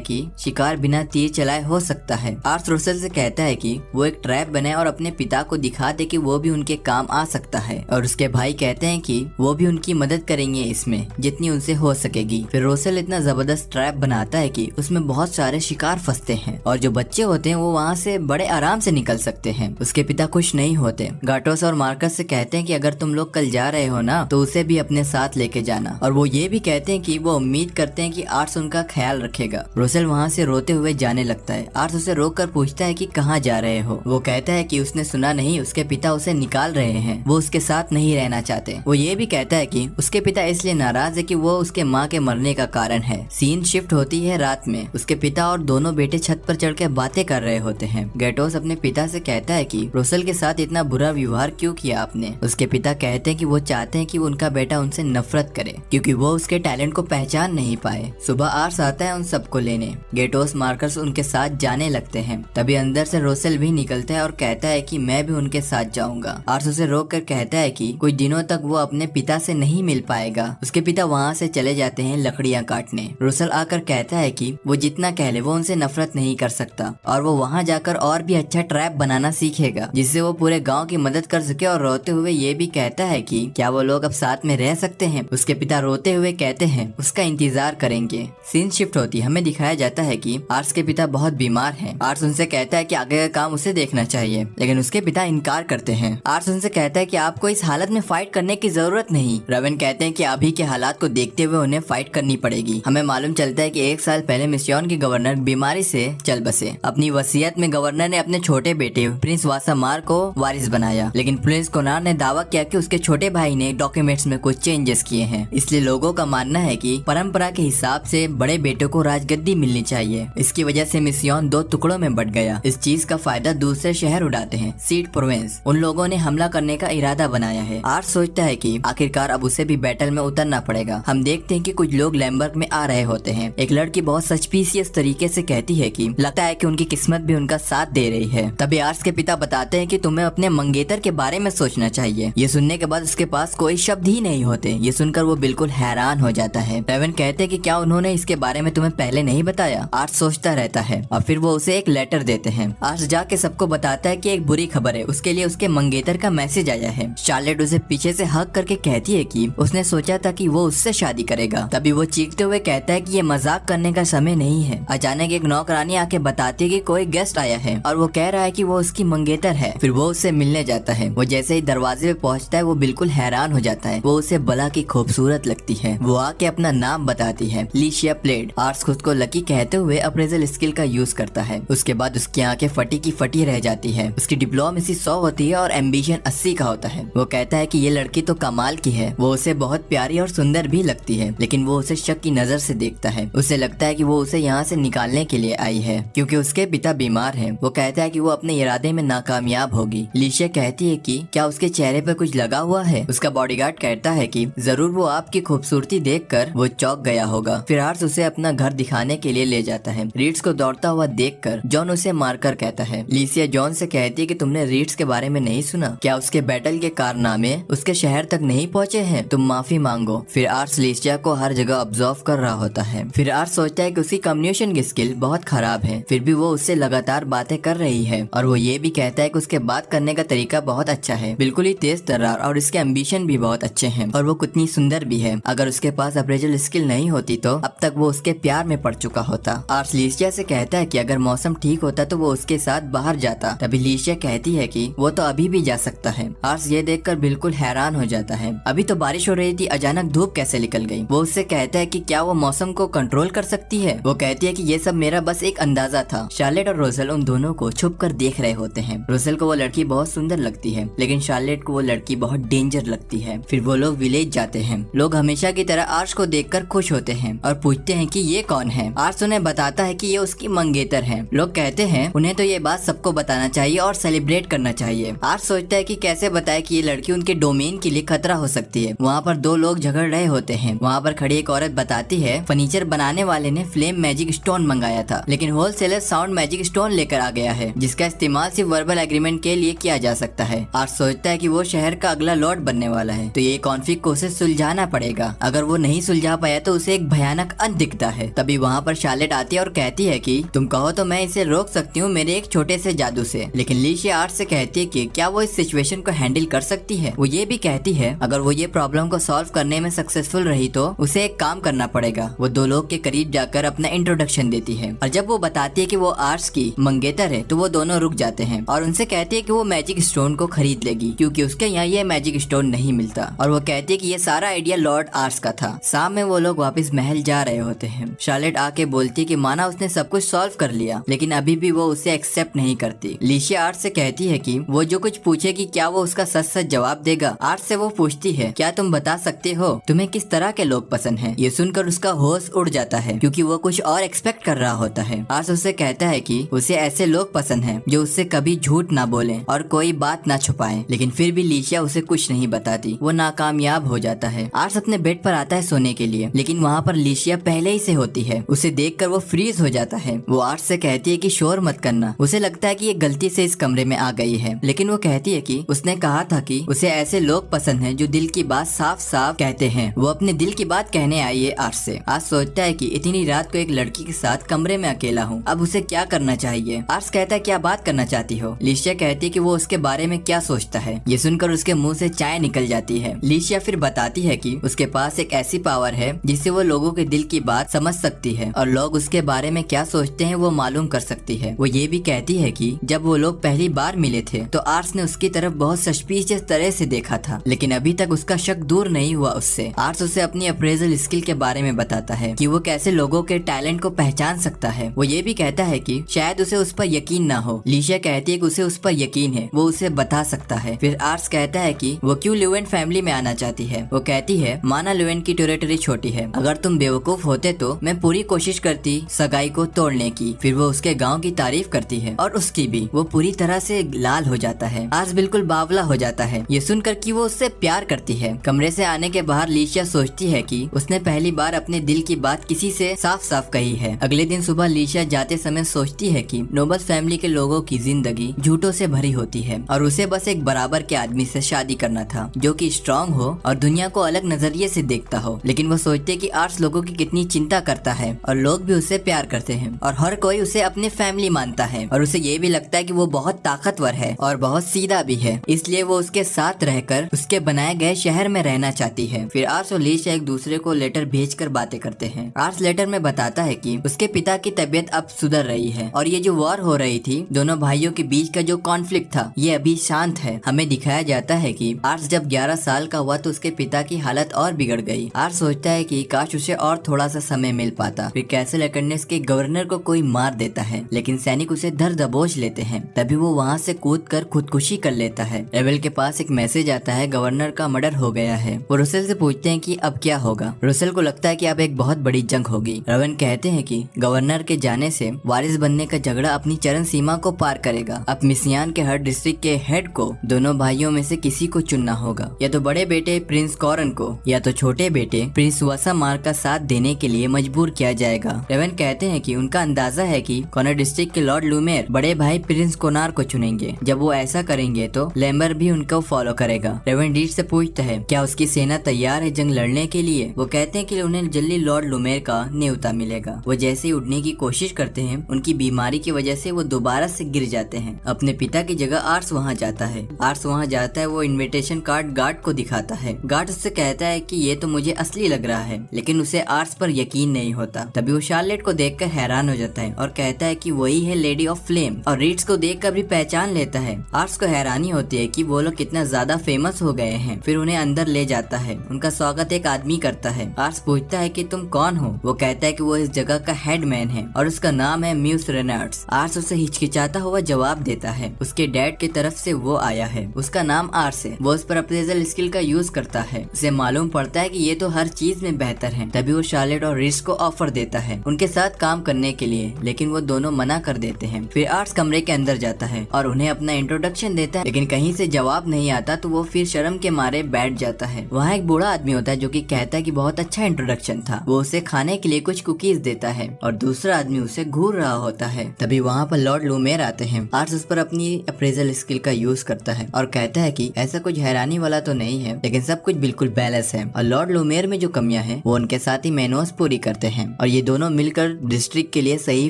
कि शिकार बिना तीर चलाए हो सकता है। आर्स रूसेल से कहता है कि वो एक ट्रैप बनाए और अपने पिता को दिखा दे कि वो भी उनके काम आ सकता है, और उसके भाई कहते हैं कि वो भी उनकी मदद करेंगे इसमें जितनी उनसे हो सकेगी। फिर रूसेल इतना जबरदस्त ट्रैप बनाता है कि उसमें बहुत सारे शिकार फंसते हैं, और जो बच्चे होते हैं वो वहाँ से बड़े आराम से निकल सकते हैं। उसके पिता खुश नहीं होते। गाटोस और मार्कस से कहते हैं कि अगर तुम लोग कल जा रहे हो ना तो उसे भी अपने साथ लेके जाना, और वो ये भी कहते हैं कि वो उम्मीद करते हैं कि आर्स उनका ख्याल रखेगा। रूसेल वहाँ से रोते हुए जाने लगता है। आर्स उसे रोक कर पूछता है कि कहाँ जा रहे हो। वो कहता है कि उसने सुना नहीं, उसके पिता उसे निकाल रहे हैं, वो उसके साथ नहीं रहना चाहते। वो ये भी कहता है कि उसके पिता इसलिए नाराज है कि वो उसके माँ के मरने का कारण है। सीन शिफ्ट होती है रात में। उसके पिता और दोनों बेटे छत पर चढ़ के बातें कर रहे होते हैं। गैटोस अपने पिता से कहता है कि रूसेल के साथ इतना बुरा व्यवहार क्यों किया आपने। उसके पिता कहते हैं कि वो चाहते हैं कि उनका बेटा उनसे नफरत करे क्योंकि वो उसके टैलेंट को पहचान नहीं पाए। सुबह आर्स आता है उन सबको लेने। गैटोस मार्कस उनके साथ जाने लगते हैं। तभी अंदर से रूसेल भी निकलता है और कहता है कि मैं भी उनके साथ जाऊंगा। आर्स उसे रोक कर कहता है कि कुछ दिनों तक वो अपने पिता से नहीं मिल पाएगा। उसके पिता वहाँ से चले जाते हैं लकड़ियाँ काटने। रूसेल आकर कहता है कि वो जितना कह ले वो उनसे नफरत नहीं कर सकता, और वो वहाँ जाकर और भी अच्छा ट्रैप बनाना सीखेगा जिससे वो पूरे गांव की मदद कर सके। और रोते हुए ये भी कहता है कि क्या वो लोग अब साथ में रह सकते हैं। उसके पिता रोते हुए कहते हैं उसका इंतजार करेंगे। सीन शिफ्ट होती हमें दिखाया जाता है कि आर्स के पिता बहुत बीमार हैं। आर्स उनसे कहता है कि आगे का काम उसे देखना चाहिए, लेकिन उसके पिता इनकार करते हैं। आर्स उनसे कहता है कि आपको इस हालत में फाइट करने की जरूरत नहीं। रवेन कहते हैं कि अभी के हालात को देखते हुए उन्हें फाइट करनी पड़ेगी। हमें मालूम चलता है कि 1 साल पहले मिस्योन के गवर्नर बीमारी से चल बसे। अपनी वसीयत में गवर्नर ने अपने छोटे बेटे प्रिंस वासामार को वारिस बनाया, लेकिन प्रिंस कोनार ने दावा किया कि उसके छोटे भाई ने डॉक्यूमेंट्स में कुछ चेंजेस किए हैं। इसलिए लोगों का मानना है कि परंपरा के हिसाब से बड़े बेटे को राजगद्दी मिलनी चाहिए। इसकी वजह से मिस्योन 2 टुकड़ों में बट गया। इस चीज का फायदा दूसरे शहर उड़ाते हैं। सीड प्रोविंस उन लोगों ने हमला करने का इरादा बनाया है। आर्स सोचता है कि आखिरकार अब उसे भी बैटल में उतरना पड़ेगा। हम देखते हैं कि कुछ लोग लैम्बर्ग में आ रहे होते हैं। एक लड़की बहुत सस्पिशियस तरीके से कहती है कि लगता है कि उनकी किस्मत भी उनका साथ दे रही है। तभी आर्स के पिता बताते हैं कि तुम्हें अपने मंगेतर के बारे में सोचना चाहिए। ये सुनने के बाद उसके पास कोई शब्द ही नहीं होते। ये सुनकर वो बिल्कुल हैरान हो जाता है। रेवन कहते हैं कि क्या उन्होंने इसके बारे में तुम्हें पहले नहीं बताया। आर्स सोचता रहता है और फिर वो उसे एक लेटर देते हैं। आर्स जाके सबको बताता है कि एक बुरी खबर है, उसके लिए उसके मंगेतर का मैसेज आया है। शार्लेट उसे पीछे से हक करके कहती है कि उसने सोचा था कि वो उससे शादी करेगा। तभी वो चीखते हुए कहता है कि ये मजाक करने का समय नहीं है। अचानक एक नौकरानी आके बताती है कि कोई गेस्ट आया है और वो कह रहा है कि वो उसकी मंगेतर है। फिर वो उससे मिलने जाता है। वो जैसे ही दरवाजे पे पहुंचता है वो बिल्कुल हैरान हो जाता है। वो उसे भला की खूबसूरत लगती है। वो आके अपना नाम बताती है, लीशिया प्लेड। आर्स खुद को लकी कहते हुए अप्रेजल स्किल का यूज करता है। उसके बाद उसकी आंखें फटी की फटी रह जाती है। उसकी डिप्लोमेसी 100 होती है और एम्बिशन 80 का होता है। वो कहता है कि ये लड़की तो कमाल की है। वो उसे बहुत प्यारी और सुंदर भी लगती है, लेकिन वो उसे शक की नजर से देखता है। उसे लगता है कि वो उसे यहाँ से निकालने के लिए आई है क्योंकि उसके पिता बीमार हैं। वो कहता है कि वो अपने इरादे में नाकामयाब होगी। लीशिया कहती है कि क्या उसके चेहरे पर कुछ लगा हुआ है। उसका बॉडीगार्ड कहता है कि जरूर वो आपकी खूबसूरती देखकर वो चौंक गया होगा। फिर आर्स उसे अपना घर दिखाने के लिए ले जाता है। रीड्स को दौड़ता हुआ देखकर जॉन उसे मारकर कहता है। लीसिया जॉन से कहती है कि तुमने रीड्स के बारे में नहीं सुना, क्या उसके बैटल के कारनामे उसके शहर तक नहीं पहुँचे हैं, तुम माफी मांगो। फिर आर्स लीसिया को हर जगह ऑब्जर्व कर रहा होता है। फिर आर्स सोचता है कि उसकी कम्युनिकेशन की स्किल बहुत खराब है, फिर भी वो उससे लगातार बातें कर रही है और वो ये ये भी कहता है कि उसके बात करने का तरीका बहुत अच्छा है, बिल्कुल ही तेज तर्रार, और इसके एम्बिशन भी बहुत अच्छे हैं और वो कितनी सुंदर भी है। अगर उसके पास अप्रेजल स्किल नहीं होती तो अब तक वो उसके प्यार में पड़ चुका होता। आर्स लीशिया से कहता है कि अगर मौसम ठीक होता तो वो उसके साथ बाहर जाता। तभी लीशिया कहती है कि वो तो अभी भी जा सकता है। आर्स ये देखकर बिल्कुल हैरान हो जाता है। अभी तो बारिश हो रही थी, अचानक धूप कैसे निकल गई? वो उससे कहता है कि क्या वो मौसम को कंट्रोल कर सकती है? वो कहती है कि ये सब मेरा बस एक अंदाजा था। शार्लेट और रोज़ेल उन दोनों को छुप कर देख रहे होते हैं। रोज़ेल को वो लड़की बहुत सुंदर लगती है, लेकिन शार्लेट को वो लड़की बहुत डेंजर लगती है। फिर वो लोग विलेज जाते हैं। लोग हमेशा की तरह आर्स को देखकर खुश होते हैं और पूछते हैं कि ये कौन है। आर्स उन्हें बताता है कि ये उसकी मंगेतर है। लोग कहते हैं उन्हें तो ये बात सबको बताना चाहिए और सेलिब्रेट करना चाहिए। आर्स सोचता है कि कैसे बताए कि ये लड़की उनके डोमेन के लिए खतरा हो सकती है। वहाँ पर दो लोग झगड़ रहे होते हैं। वहाँ पर खड़ी एक औरत बताती है फर्नीचर बनाने वाले ने फ्लेम मैजिक स्टोन मंगाया था, लेकिन होलसेलर साउंड मैजिक स्टोन लेकर आ गया है, जिसका इस्तेमाल सिर्फ वर्बल एग्रीमेंट के लिए किया जा सकता है। आर्स सोचता है कि वो शहर का अगला लॉर्ड बनने वाला है, तो ये कॉन्फ्लिक्ट को उसे सुलझाना पड़ेगा। अगर वो नहीं सुलझा पाया तो उसे एक भयानक अंत दिखता है। तभी वहाँ पर शार्लेट आती है और कहती है कि तुम कहो तो मैं इसे रोक सकती हूँ मेरे एक छोटे से जादू से। लेकिन लीशिया आर्स से कहती है कि क्या वो इस सिचुएशन को हैंडल कर सकती है। वो ये भी कहती है अगर वो ये प्रॉब्लम को सॉल्व करने में सक्सेसफुल रही तो उसे एक काम करना पड़ेगा। वो दो लोग के करीब जाकर अपना इंट्रोडक्शन देती है और जब वो बताती है कि वो आर्स की मंगेतर है तो वो दोनों रुक जाते हैं और उनसे कहती है कि वो मैजिक स्टोन को खरीद लेगी क्योंकि उसके यहाँ ये मैजिक स्टोन नहीं मिलता। और वो कहती है कि ये सारा आइडिया लॉर्ड आर्स का था। शाम में वो लोग वापस महल जा रहे होते हैं। शार्लेट आके बोलती है कि माना उसने सब कुछ सॉल्व कर लिया, लेकिन अभी भी वो उसे एक्सेप्ट नहीं करती। लीशिया आर्स से कहती है कि वो जो कुछ पूछेगी क्या वो उसका सच सच जवाब देगा। आर्स से वो पूछती है क्या तुम बता सकते हो तुम्हें किस तरह के लोग पसंद हैं? ये सुनकर उसका होश उड़ जाता है क्योंकि वो कुछ और एक्सपेक्ट कर रहा होता है। आर्स उससे कहता है कि उसे ऐसे लोग पसंद हैं जो उससे कभी झूठ ना बोलें और कोई बात ना छुपाएं। लेकिन फिर भी लीशिया उसे कुछ नहीं बताती। वो नाकामयाब हो जाता है। आर्स अपने बेड पर आता है सोने के लिए, लेकिन वहाँ पर लीशिया पहले ही से होती है। उसे देखकर वो फ्रीज हो जाता है। वो आर्स से कहती है कि शोर मत करना। उसे लगता है कि ये गलती से इस कमरे में आ गई है, लेकिन वो कहती है कि उसने कहा था कि उसे ऐसे लोग पसंद हैं जो दिल की बात साफ साफ कहते हैं। वो अपने दिल की बात कहने आई है आर्स से। आर्स सोचता है कि इतनी रात को एक लड़की के साथ कमरे में अकेला हूँ, अब उसे क्या करना चाहिए। आर्स कहता है क्या बात करना चाहती हो? लीशिया कहती है कि वो उसके बारे में क्या सोचता है। ये सुनकर उसके मुंह से चाय निकल जाती है। लीशिया फिर बताती है कि उसके पास एक ऐसी पावर है जिससे वो लोगों के दिल की बात समझ सकती है और लोग उसके बारे में क्या सोचते हैं वो मालूम कर सकती है। वो ये भी कहती है कि जब वो लोग पहली बार मिले थे तो आर्स ने उसकी तरफ बहुत सस्पिशियस तरह से देखा था, लेकिन अभी तक उसका शक दूर नहीं हुआ उससे। आर्स उसे अपनी अप्रेजल स्किल के बारे में बताता है कि वो कैसे लोगों के टैलेंट को पहचान सकता है। वो ये भी कहता है कि शायद उसे उस पर यकीन ना हो। लीशिया कहती है कि उसे उस पर यकीन है, वो उसे बता सकता है। फिर आर्स कहता है कि वो क्यों ल्यूएन फैमिली में आना चाहती है। वो कहती है माना ल्यूएन की टेरिटरी छोटी है, अगर तुम बेवकूफ होते तो मैं पूरी कोशिश करती सगाई को तोड़ने की। फिर वो उसके गाँव की तारीफ करती है और उसकी भी। वो पूरी तरह से लाल हो जाता है। आर्स बिल्कुल बावला हो जाता है ये सुनकर कि वो उससे प्यार करती है। कमरे से आने के बाहर लीशिया सोचती है कि उसने पहली बार अपने दिल की बात किसी से साफ साफ कही है। अगले दिन सुबह लीशिया जाते समय सोचती है कि नोबल फैमिली के लोगों की जिंदगी झूठों से भरी होती है और उसे बस एक बराबर के आदमी से शादी करना था जो कि स्ट्रांग हो और दुनिया को अलग नजरिए से देखता हो। लेकिन वो सोचते कि आर्स लोगों की कितनी चिंता करता है और लोग भी उसे प्यार करते हैं और हर कोई उसे अपने फैमिली मानता है और उसे ये भी लगता है कि वो बहुत ताकतवर है और बहुत सीधा भी है, इसलिए वो उसके साथ रहकर उसके बनाए गए शहर में रहना चाहती है। फिर आर्स और लीशिया एक दूसरे को लेटर भेजकर बातें करते हैं। आर्स लेटर में बताता है कि उसके पिता की तबीयत अब सुधर रही है और ये जो वॉर हो रही थी दोनों भाइयों के बीच का जो कॉन्फ्लिक्ट था ये अभी शांत है। हमें दिखाया जाता है कि आर्स जब 11 साल का हुआ तो उसके पिता की हालत और बिगड़ गई। आर्स सोचता है कि काश उसे और थोड़ा सा समय मिल पाता। फिर कैसल अकेडनेस के गवर्नर को कोई मार देता है, लेकिन सैनिक उसे धर दबोच लेते हैं। तभी वो वहाँ से कूदकर खुदकुशी कर लेता है। रेवेल के पास एक मैसेज आता है गवर्नर का मर्डर हो गया है। वो रुसेल से पूछते हैं कि अब क्या होगा। रुसेल को लगता है कि अब एक बहुत बड़ी जंग होगी। रेवेन कहते हैं कि गवर्नर के जाने से वारिस बनने का झगड़ा अपनी चरम सीमा को पार करेगा। अब मिसियान के हर डिस्ट्रिक्ट के हेड को दोनों भाइयों में से किसी को चुनना होगा, या तो बड़े बेटे प्रिंस कॉरन को या तो छोटे बेटे प्रिंस वसामार का साथ देने के लिए मजबूर किया जाएगा। रेवेन कहते हैं कि उनका अंदाजा है कि कॉनर डिस्ट्रिक्ट के लॉर्ड लूमेर बड़े भाई प्रिंस कोनार को चुनेंगे। जब वो ऐसा करेंगे तो लैम्बर भी उनको फॉलो करेगा। रेवेन डीड से पूछता है क्या उसकी सेना तैयार है जंग लड़ने के लिए। वो कहते हैं कि उन्हें जल्दी लॉर्ड लूमेर का न्योता मिलेगा। वो जैसे ही उड़ने की कोशिश करते हैं उनकी बीमारी की वजह से वो दोबारा से गिर जाते जाते हैं। अपने पिता की जगह आर्स वहाँ जाता है। आर्स वहाँ जाता है, वो इनविटेशन कार्ड गार्ड को दिखाता है। गार्ड उससे कहता है कि ये तो मुझे असली लग रहा है, लेकिन उसे आर्स पर यकीन नहीं होता। तभी वो शार्लेट को देखकर हैरान हो जाता है और कहता है कि वही है लेडी ऑफ फ्लेम, और रीड्स को देखकर भी पहचान लेता है। आर्स को हैरानी होती है कि वो लोग कितना ज्यादा फेमस हो गए हैं। फिर उन्हें अंदर ले जाता है। उनका स्वागत एक आदमी करता है। आर्स पूछता है कि तुम कौन हो? वो कहता है कि वो इस जगह का हेडमैन है और उसका नाम है म्यूस रेनार्ड्स। आर्स उसे हिचकिचाता हुआ जवाब देता है। उसके डैड की तरफ से वो आया है, उसका नाम आर्स है। वो उस पर अप्रेजल स्किल का यूज करता है। उसे मालूम पड़ता है कि ये तो हर चीज में बेहतर है। तभी वो शार्लेट और रीड्स को ऑफर देता है उनके साथ काम करने के लिए, लेकिन वो दोनों मना कर देते हैं। फिर आर्स कमरे के अंदर जाता है और उन्हें अपना इंट्रोडक्शन देता है, लेकिन कहीं से जवाब नहीं आता तो वो फिर शर्म के मारे बैठ जाता है। वहाँ एक बूढ़ा आदमी होता है जो कि कहता है कि बहुत अच्छा इंट्रोडक्शन था। वो उसे खाने के लिए कुछ कुकीज देता है और दूसरा आदमी उसे घूर रहा होता है। तभी वहाँ पर लॉर्ड लूमेर आते हैं। आर्स उस पर अपनी अप्रेजल स्किल का यूज करता है और कहता है कि ऐसा कुछ हैरानी वाला तो नहीं है, लेकिन सब कुछ बिल्कुल बैलेंस है, और लॉर्ड लूमेर में जो कमियां हैं वो उनके साथ ही मेनोस पूरी करते हैं, और ये दोनों मिलकर डिस्ट्रिक्ट के लिए सही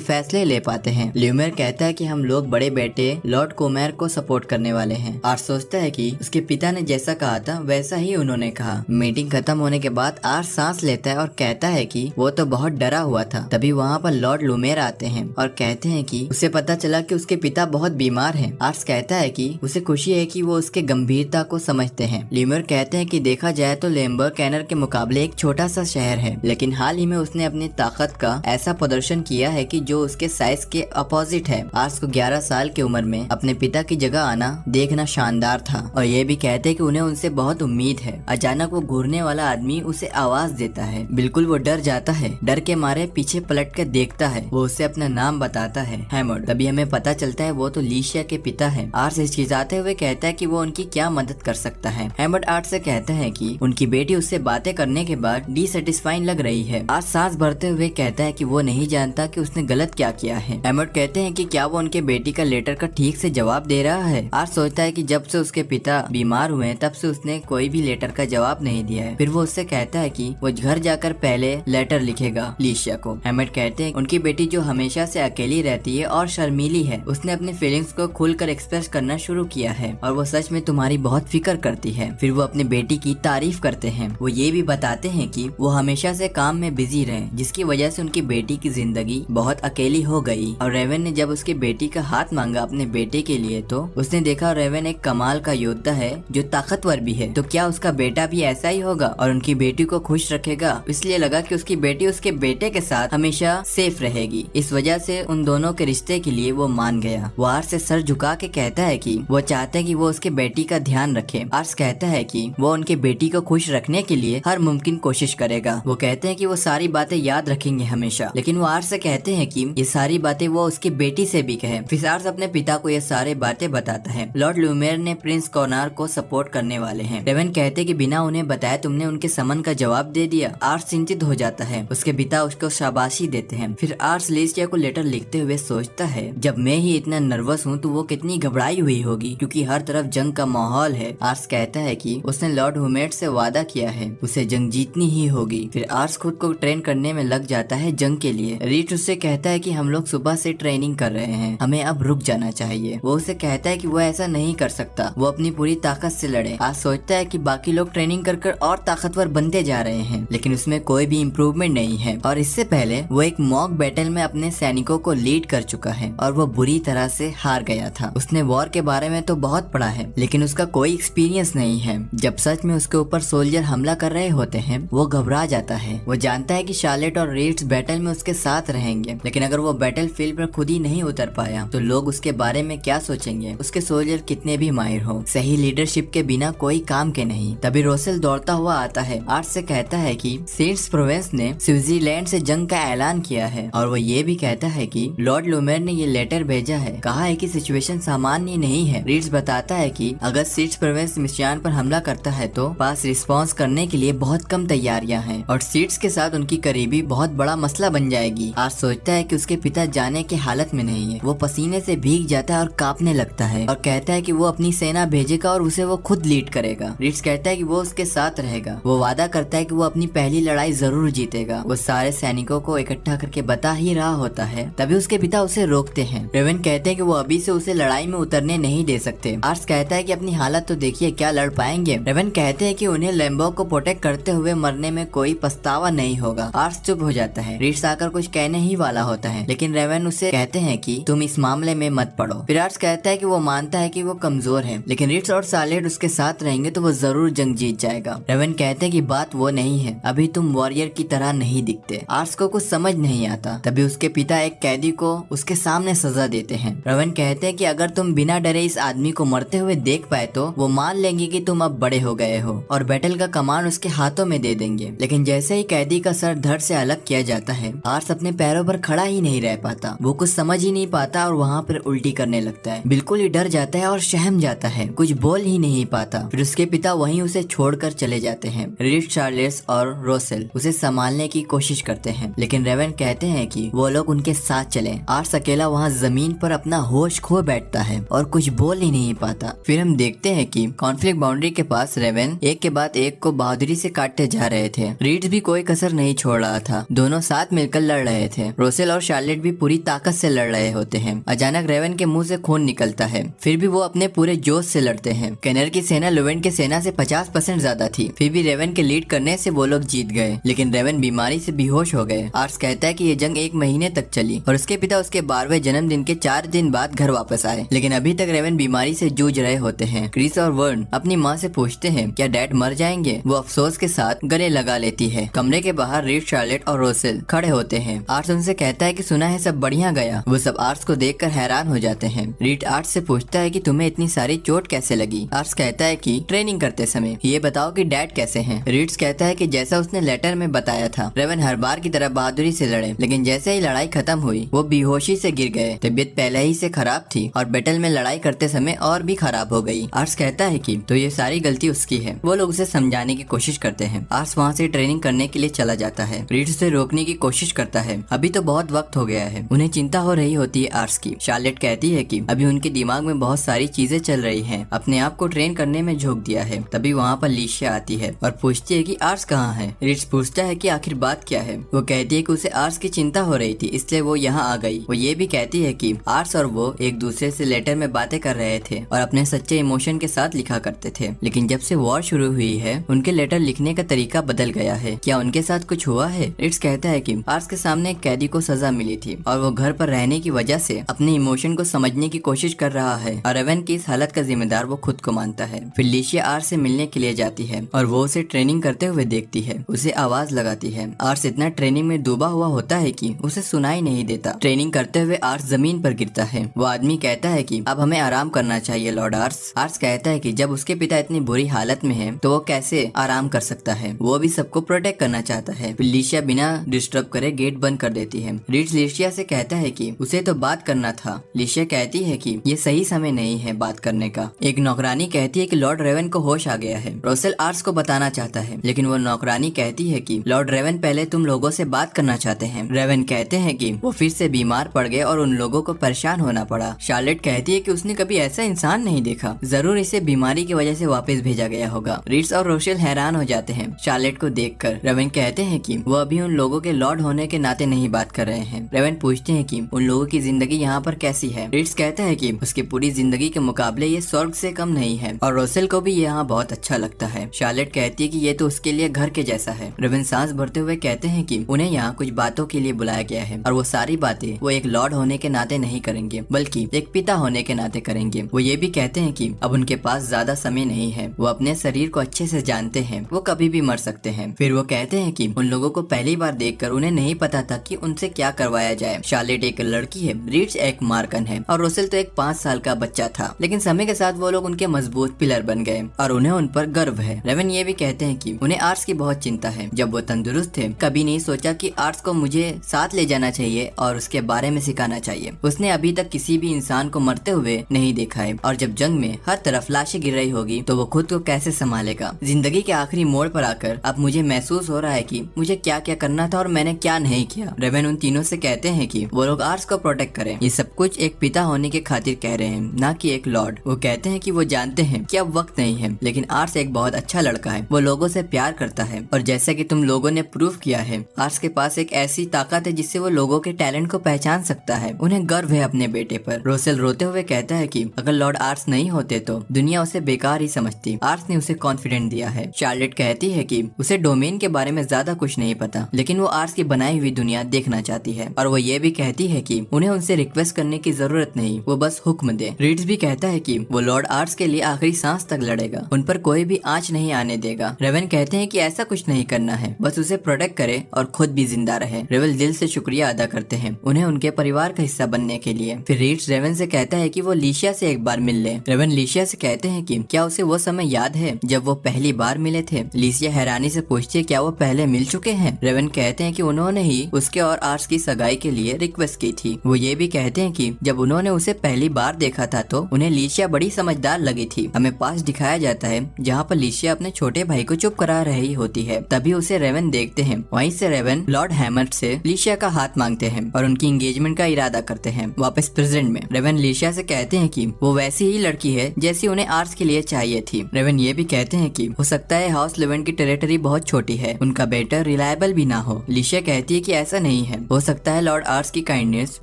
फैसले ले पाते हैं। लूमेर कहता है कि हम लोग बड़े बेटे लॉर्ड कोमेर को सपोर्ट करने वाले हैं। आर्स सोचता है कि उसके पिता ने जैसा कहा था वैसा ही उन्होंने कहा। मीटिंग खत्म होने के बाद आर्स सांस लेता है और कहता है कि वो तो बहुत डरा हुआ था। तभी वहाँ पर लॉर्ड लूमेर आते हैं और कहते हैं कि उसे पता चला कि उसके पिता बहुत बीमार हैं। आर्स कहता है कि उसे खुशी है कि वो उसके गंभीरता को समझते हैं। लूमेर कहते हैं कि देखा जाए तो लेम्बर कैनर के मुकाबले एक छोटा सा शहर है, लेकिन हाल ही में उसने अपनी ताकत का ऐसा प्रदर्शन किया है कि जो उसके साइज के अपोजिट है। आर्स को 11 साल की उम्र में अपने पिता की जगह आना देखना शानदार था, और ये भी कहते हैं कि उन्हें उनसे बहुत उम्मीद है। अचानक वो घूरने वाला आदमी उसे आवाज देता है। बिल्कुल वो डर जाता है। डर के मारे पीछे पलट कर देखता है। वो उसे अपना नाम बताता है, हैमर्ड। तभी हमें पता चलता है वो तो लीशिया के पिता है। आर्स हिचकिचाते हुए कहता है कि वो उनकी क्या मदद कर सकता है। हैमर्ड आर्स से कहता है कि उनकी बेटी उससे बातें करने के बाद डिसैटिस्फाइंग लग रही है। आर्स सांस भरते हुए कहता है कि वो नहीं जानता कि उसने गलत क्या किया है। हैमर्ड कहते हैं कि क्या वो उनके बेटी का लेटर का ठीक से जवाब दे रहा है। आर्स सोचता है कि जब से उसके पिता बीमार हुए तब से उसने कोई भी लेटर का जवाब नहीं दिया है। फिर वो उससे कहता है कि वो घर जाकर पहले लेटर लिखेगा लीशिया को। हैमर्ड कहते हैं उनकी बेटी जो हमेशा से अकेली रहती है और शर्मीली है, उसने अपने फीलिंग्स को खुलकर एक्सप्रेस करना शुरू किया है, और वो सच में तुम्हारी बहुत फिक्र करती है। फिर वो अपनी बेटी की तारीफ करते हैं। वो ये भी बताते हैं कि वो हमेशा से काम में बिजी रहे, जिसकी वजह से उनकी बेटी की जिंदगी बहुत अकेली हो गई। और रेवन ने जब उसकी बेटी का हाथ मांगा अपने बेटे के लिए तो उसने देखा रेवन एक कमाल का योद्धा है जो ताकतवर भी है, तो क्या उसका बेटा भी ऐसा ही होगा और उनकी बेटी को खुश रखेगा। इसलिए लगा कि उसकी बेटी उसके बेटे के साथ हमेशा सेफ रहेगी। इस वजह से उन दोनों के रिश्ते के लिए वो मान गया। वो आर्स से सर झुका के कहता है कि वो चाहते हैं कि वो उसके बेटी का ध्यान रखे। आर्स कहता है कि वो उनके बेटी को खुश रखने के लिए हर मुमकिन कोशिश करेगा। वो कहते हैं कि वो सारी बातें याद रखेंगे हमेशा, लेकिन वो आर्स से कहते हैं कि ये सारी बातें वो उसकी बेटी से भी कहे। फिर आर्स अपने पिता को ये सारे बातें बताता है। लॉर्ड लूमेर ने प्रिंस कॉर्नार को सपोर्ट करने वाले हैं। रेवन कहते कि बिना उन्हें बताए तुमने उनके समन का जवाब दे दिया। आर्स चिंतित हो जाता है। उसके पिता उसको शाबाशी देते हैं। फिर आर्स लीशिया को लेटर लिखते हुए सोचता है जब मैं ही इतना नर्वस हूँ तो वो कितनी घबराई हुई होगी, क्योंकि हर तरफ जंग का माहौल है। आर्स कहता है कि उसने लॉर्ड हुमेट से वादा किया है उसे जंग जीतनी ही होगी। फिर आर्स खुद को ट्रेन करने में लग जाता है जंग के लिए। रीड उससे कहता है कि हम लोग सुबह से ट्रेनिंग कर रहे हैं, हमें अब रुक जाना चाहिए। वो उसे कहता है कि वो ऐसा नहीं कर सकता, वो अपनी पूरी ताकत से लड़े। आर्स सोचता है कि बाकी लोग ट्रेनिंग कर और ताकतवर बनते जा रहे हैं, लेकिन उसमें कोई भी इम्प्रूवमेंट नहीं है। और इससे पहले वो एक मॉक बैटल में अपने सैनिकों को लीड कर चुका है और वो बुरी तरह से हार गया था। उसने वॉर के बारे में तो बहुत पढ़ा है, लेकिन उसका कोई एक्सपीरियंस नहीं है। जब सच में उसके ऊपर सोल्जर हमला कर रहे होते हैं वो घबरा जाता है। वो जानता है कि शार्लेट और रीड्स बैटल में उसके साथ रहेंगे, लेकिन अगर वो बैटल फील्ड पर खुद ही नहीं उतर पाया तो लोग उसके बारे में क्या सोचेंगे। उसके सोल्जर कितने भी माहिर हो, सही लीडरशिप के बिना कोई काम के नहीं। तभी रोसेल दौड़ता हुआ आता है। आर्स से कहता है कि सीड्स प्रोविंस ने स्विट्जरलैंड से जंग का ऐलान किया है, और वो ये भी कहता है कि लॉर्ड लूमेर ने ये लेटर भेजा है, कहा है कि सिचुएशन सामान्य नहीं है। रीड्स बताता है कि अगर सीड्स प्रोविंस मिशियान पर हमला करता है तो पास रिस्पॉन्स करने के लिए बहुत कम तैयारियां हैं, और सीड्स के साथ उनकी करीबी बहुत बड़ा मसला बन जाएगी। आर्स सोचता है कि उसके पिता जाने की हालत में नहीं है। वो पसीने से भीग जाता है और कांपने लगता है और कहता है कि वो अपनी सेना भेजेगा और उसे वो खुद लीड करेगा। रीड्स कहता है कि वो उसके साथ रहेगा। वो वादा करता है कि वो अपनी पहली लड़ाई जरूर जीतेगा। वो सारे सैनिकों को इकट्ठा करके बता ही रहा होता है, तभी उसके पिता उसे रोकते हैं। रेवन कहते कहते हैं कि वो अभी से उसे लड़ाई में उतरने नहीं दे सकते। आर्स कहता है कि अपनी हालत तो देखिए, क्या लड़ पाएंगे। रेवन कहते हैं कि उन्हें लैम्बो को प्रोटेक्ट करते हुए मरने में कोई पछतावा नहीं होगा। आर्स चुप हो जाता है। रीट्स आकर कुछ कहने ही वाला होता है, लेकिन रेवन उसे कहते हैं कि तुम इस मामले में मत पड़ो। फिर आर्स कहता है कि वो मानता है कि वो कमजोर है, लेकिन रीट्स और शार्लेट उसके साथ रहेंगे तो वो जरूर जंग जीत जाएगा। रेवन कहते हैं कि बात वो नहीं है, अभी तुम वॉरियर की तरह नहीं दिखते। आर्स को कुछ समझ नहीं आता। तभी उसके पिता एक कैदी को उसके सामने सजा देते हैं। रेवन कहते हैं कि अगर तुम बिना डरे इस आदमी को मरते हुए देख पाए तो वो मान लेंगे कि तुम अब बड़े हो गए हो और बैटल का कमान उसके हाथों में दे देंगे। लेकिन जैसे ही कैदी का सर धड़ से अलग किया जाता है, आर्स अपने पैरों पर खड़ा ही नहीं रह पाता। वो कुछ समझ ही नहीं पाता और वहाँ पर उल्टी करने लगता है। बिल्कुल ही डर जाता है और सहम जाता है, कुछ बोल ही नहीं पाता। फिर उसके पिता वहीं उसे छोड़कर चले जाते हैं। रीट्स, शार्लेट और रोसेल उसे संभालने की कोशिश करते हैं, लेकिन रेवन कहते हैं कि वो लोग उनके साथ चलें। आर्स अकेला वहाँ जमीन पर अपना होश खो बैठता है और कुछ बोल ही नहीं पाता। फिर हम देखते हैं कि कॉन्फ्लिक्ट बाउंड्री के पास रेवन एक के बाद एक को बहादुरी से काटते जा रहे थे। रीड्स भी कोई कसर नहीं छोड़ रहा था। दोनों साथ मिलकर लड़ रहे थे। रोसेल और शार्लेट भी पूरी ताकत से लड़ रहे होते हैं। अचानक रेवन के मुंह से खून निकलता है, फिर भी वो अपने पूरे जोश से लड़ते हैं। केनर की सेना लुवेन की सेना से 50% ज्यादा थी, फिर भी रेवन के लीड करने से वो लोग जीत गए, लेकिन रेवन बीमारी से बेहोश हो गए। आर्स कहता है कि ये जंग 1 महीने तक चली और उसके पिता उसके 12वें जन्मदिन के 4 दिन बाद घर वापस आए, लेकिन अभी तक रेवन बीमारी से जूझ रहे होते हैं। क्रिस और वर्न अपनी माँ से पूछते हैं क्या डैड मर जाएंगे। वो अफसोस के साथ गले लगा लेती है। कमरे के बाहर रीड, शार्लेट और रोसेल खड़े होते हैं। आर्स उनसे कहता है कि सुना है सब बढ़िया गया। वो सब आर्स को देखकर हैरान हो जाते हैं। रीड आर्स से पूछता है कि तुम्हें इतनी सारी चोट कैसे लगी। आर्स कहता है कि ट्रेनिंग करते समय। ये बताओ कि डैड कैसे हैं। रीड्स कहता है कि जैसा उसने लेटर में बताया था, रेवन हर बार की तरह बहादुरी से लड़े, लेकिन जैसे ही लड़ाई खत्म हुई वो बेहोशी से गिर गए। तबीयत पहले ही से खराब थी और बैटल में लड़ाई करते समय और भी खराब हो गई। आर्स कहता है कि तो ये सारी गलती उसकी है। वो लोग उसे समझाने की कोशिश करते हैं। आर्स वहाँ से ट्रेनिंग करने के लिए चला जाता है। रीड्स उसे रोकने की कोशिश करता है, अभी तो बहुत वक्त हो गया है। उन्हें चिंता हो रही होती है आर्स की। शार्लेट कहती है कि अभी उनके दिमाग में बहुत सारी चीजें चल रही हैं, अपने आप को ट्रेन करने में झोंक दिया है। तभी वहाँ पर लिशिया आती है और पूछती है कि आर्स कहाँ है। रीड्स पूछता है कि आखिर बात क्या है। वो कहती है कि उसे आर्स की चिंता हो रही थी, इसलिए वो यहाँ आ गई। वो ये भी कहती है कि आर्स और वो एक दूसरे से लेटर में बातें कर रहे थे और अपने सच्चे इमोशन के साथ लिखा करते थे, लेकिन जब से वॉर शुरू हुई है उनके लेटर लिखने का तरीका बदल गया है। क्या उनके साथ कुछ हुआ है। रीड्स कहता है कि आर्स के सामने एक कैदी को सजा मिली थी और वो घर पर रहने की वजह से अपने इमोशन को समझने की कोशिश कर रहा है और रेवन की इस हालत का जिम्मेदार वो खुद को मानता है। फिर लिशिया आर्स से मिलने के लिए जाती है और वो उसे ट्रेनिंग करते हुए देखती है, उसे आवाज लगाती है। आर्स इतना ट्रेनिंग में डूबा हुआ होता है कि उसे सुनाई नहीं देता। ट्रेनिंग करते हुए आर्स जमीन पर गिरता है। वो आदमी कहता है कि अब हमें आराम करना चाहिए लॉर्ड आर्स। आर्स कहता है कि जब उसके पिता इतनी बुरी हालत में है तो वो कैसे आराम कर सकता है। वो भी सबको प्रोटेक्ट करना चाहता है। फिर लिशिया बिना डिस्टर्ब करे गेट बंद कर देती है। रीड्स लिशिया से कहता है कि उसे तो बात करना था। लिशिया कहती है कि ये सही समय नहीं है बात करने का। एक नौकरानी कहती है कि लॉर्ड रेवन को होश आ गया है। रोसेल आर्स को बताना चाहता है, लेकिन वो नौकरानी कहती है कि लॉर्ड रेवन पहले तुम लोगों से बात करना चाहते हैं। रेवन कहते हैं कि वो फिर से बीमार पड़ गए और उन लोगों को परेशान होना पड़ा। शार्लेट कहती है कि उसने कभी ऐसा इंसान नहीं देखा, जरूर इसे बीमारी की वजह से वापस भेजा गया होगा। रीड्स और रोसेल हैरान हो जाते हैं शार्लेट को देखकर। रेवन कहते हैं कि वो अभी उन लोगों के लॉर्ड होने के नाते नहीं बात कर रहे हैं। रेवन पूछते हैं कि उन लोगों की जिंदगी यहाँ पर कैसी है। रीड्स कहता है कि उसकी पूरी जिंदगी के मुकाबले ये स्वर्ग से कम नहीं है और रोसेल को भी यहाँ बहुत अच्छा लगता है। शार्लेट कहती है कि ये तो उसके लिए घर के जैसा है। रेवन सांस भरते हुए कहते हैं कि उन्हें यहाँ कुछ बातों के लिए बुलाया गया है और वो सारी बातें वो एक लॉर्ड होने के नाते नहीं करेंगे, बल्कि एक पिता होने के नाते करेंगे। वो ये भी कहते हैं कि अब उनके पास ज्यादा समय नहीं है। वो अपने शरीर को अच्छे से जानते हैं, वो कभी भी मर सकते हैं। फिर वो कहते हैं कि उन लोगों को पहली बार देखकर उन्हें नहीं पता था कि उनसे क्या करवाया जाए। शार्लेट एक लड़की है, रीड्स एक मार्कन है और रोसेल तो एक 5 साल का बच्चा था, लेकिन समय के साथ वो लोग उनके मजबूत पिलर बन गए और उन्हें उन पर गर्व है। रेवन ये भी कहते हैं कि उन्हें आर्स की बहुत चिंता है। जब वो तंदुरुस्त थे कभी नहीं सोचा कि आर्स को मुझे साथ ले जाना चाहिए और उसके बारे में सिखाना चाहिए। उसने अभी तक किसी भी इंसान को मरते हुए नहीं देखा है और जब जंग में हर तरफ लाशें गिर रही होगी तो वो खुद को कैसे संभालेगा। जिंदगी के आखिरी मोड़ पर आकर अब मुझे महसूस हो रहा है कि मुझे क्या क्या करना था और मैंने क्या नहीं किया। रेवन उन तीनों से कहते हैं कि वो लोग आर्स को प्रोटेक्ट करें। ये सब कुछ एक पिता होने के खातिर कह रहे हैं, ना कि एक लॉर्ड। वो कहते हैं कि वो जानते हैं कि अब वक्त नहीं है, लेकिन आर्स एक बहुत अच्छा लड़का है। वो लोगों से प्यार करता है और जैसा कि तुम लोगों ने प्रूव किया है, आर्स के पास एक ऐसी ताकत है जिससे वो लोगों के टैलेंट को पहचान सकता है। उन्हें गर्व है अपने बेटे पर। रोसेल रोते हुए कहता है कि अगर लॉर्ड आर्स नहीं होते तो दुनिया उसे बेकार ही समझती। आर्स ने उसे कॉन्फिडेंट दिया है। चार्लेट कहती है कि उसे डोमेन के बारे में ज्यादा कुछ नहीं पता, लेकिन वो आर्स की बनाई हुई दुनिया देखना चाहती है। और वो ये भी कहती है कि उन्हें उनसे रिक्वेस्ट करने की जरूरत नहीं, वो बस हुक्म दे। रीड्स भी कहता है कि वो लॉर्ड आर्स के लिए आखिरी सांस तक लड़ेगा, उन पर कोई भी आंच नहीं आने देगा। रेवन कहते हैं कि ऐसा कुछ नहीं करना है, बस उसे प्रोटेक्ट करे और खुद भी जिंदा रहे। रेवन दिल से शुक्रिया अदा करते हैं उन्हें उनके परिवार का हिस्सा बनने के लिए। फिर रीड्स रेवन से कहता है कि वो लीशिया से एक बार मिल ले। रेवन लीशिया से कहते हैं कि क्या उसे वो समय याद है जब वो पहली बार मिले थे। लीशिया हैरानी से पूछती है क्या वो पहले मिल चुके हैं। रेवन कहते हैं कि उन्होंने ही उसके और आर्स की सगाई के लिए रिक्वेस्ट की थी। वो ये भी कहते हैं कि जब उन्होंने उसे पहली बार देखा था तो उन्हें लीशिया बड़ी समझदार लगी थी। हमें पास दिखाया जाता है जहाँ पर लीशिया अपने छोटे भाई को चुप करा रही होती है, तभी उसे रेवन देखते हैं। वहीं से रेवन लॉर्ड हैमर्ड से लीशिया का हाथ मांगते हैं और उनकी एंगेजमेंट का इरादा करते हैं। वापस प्रेजेंट में रेवन लीशिया से कहते हैं कि वो वैसी ही लड़की है जैसी उन्हें आर्स के लिए चाहिए थी। रेवन ये भी कहते हैं कि हो सकता है हाउस लेवन की टेरिटरी बहुत छोटी है, उनका बेटा रिलायबल भी ना हो। लीशिया कहती है कि ऐसा नहीं है, हो सकता है लॉर्ड आर्स की काइंडनेस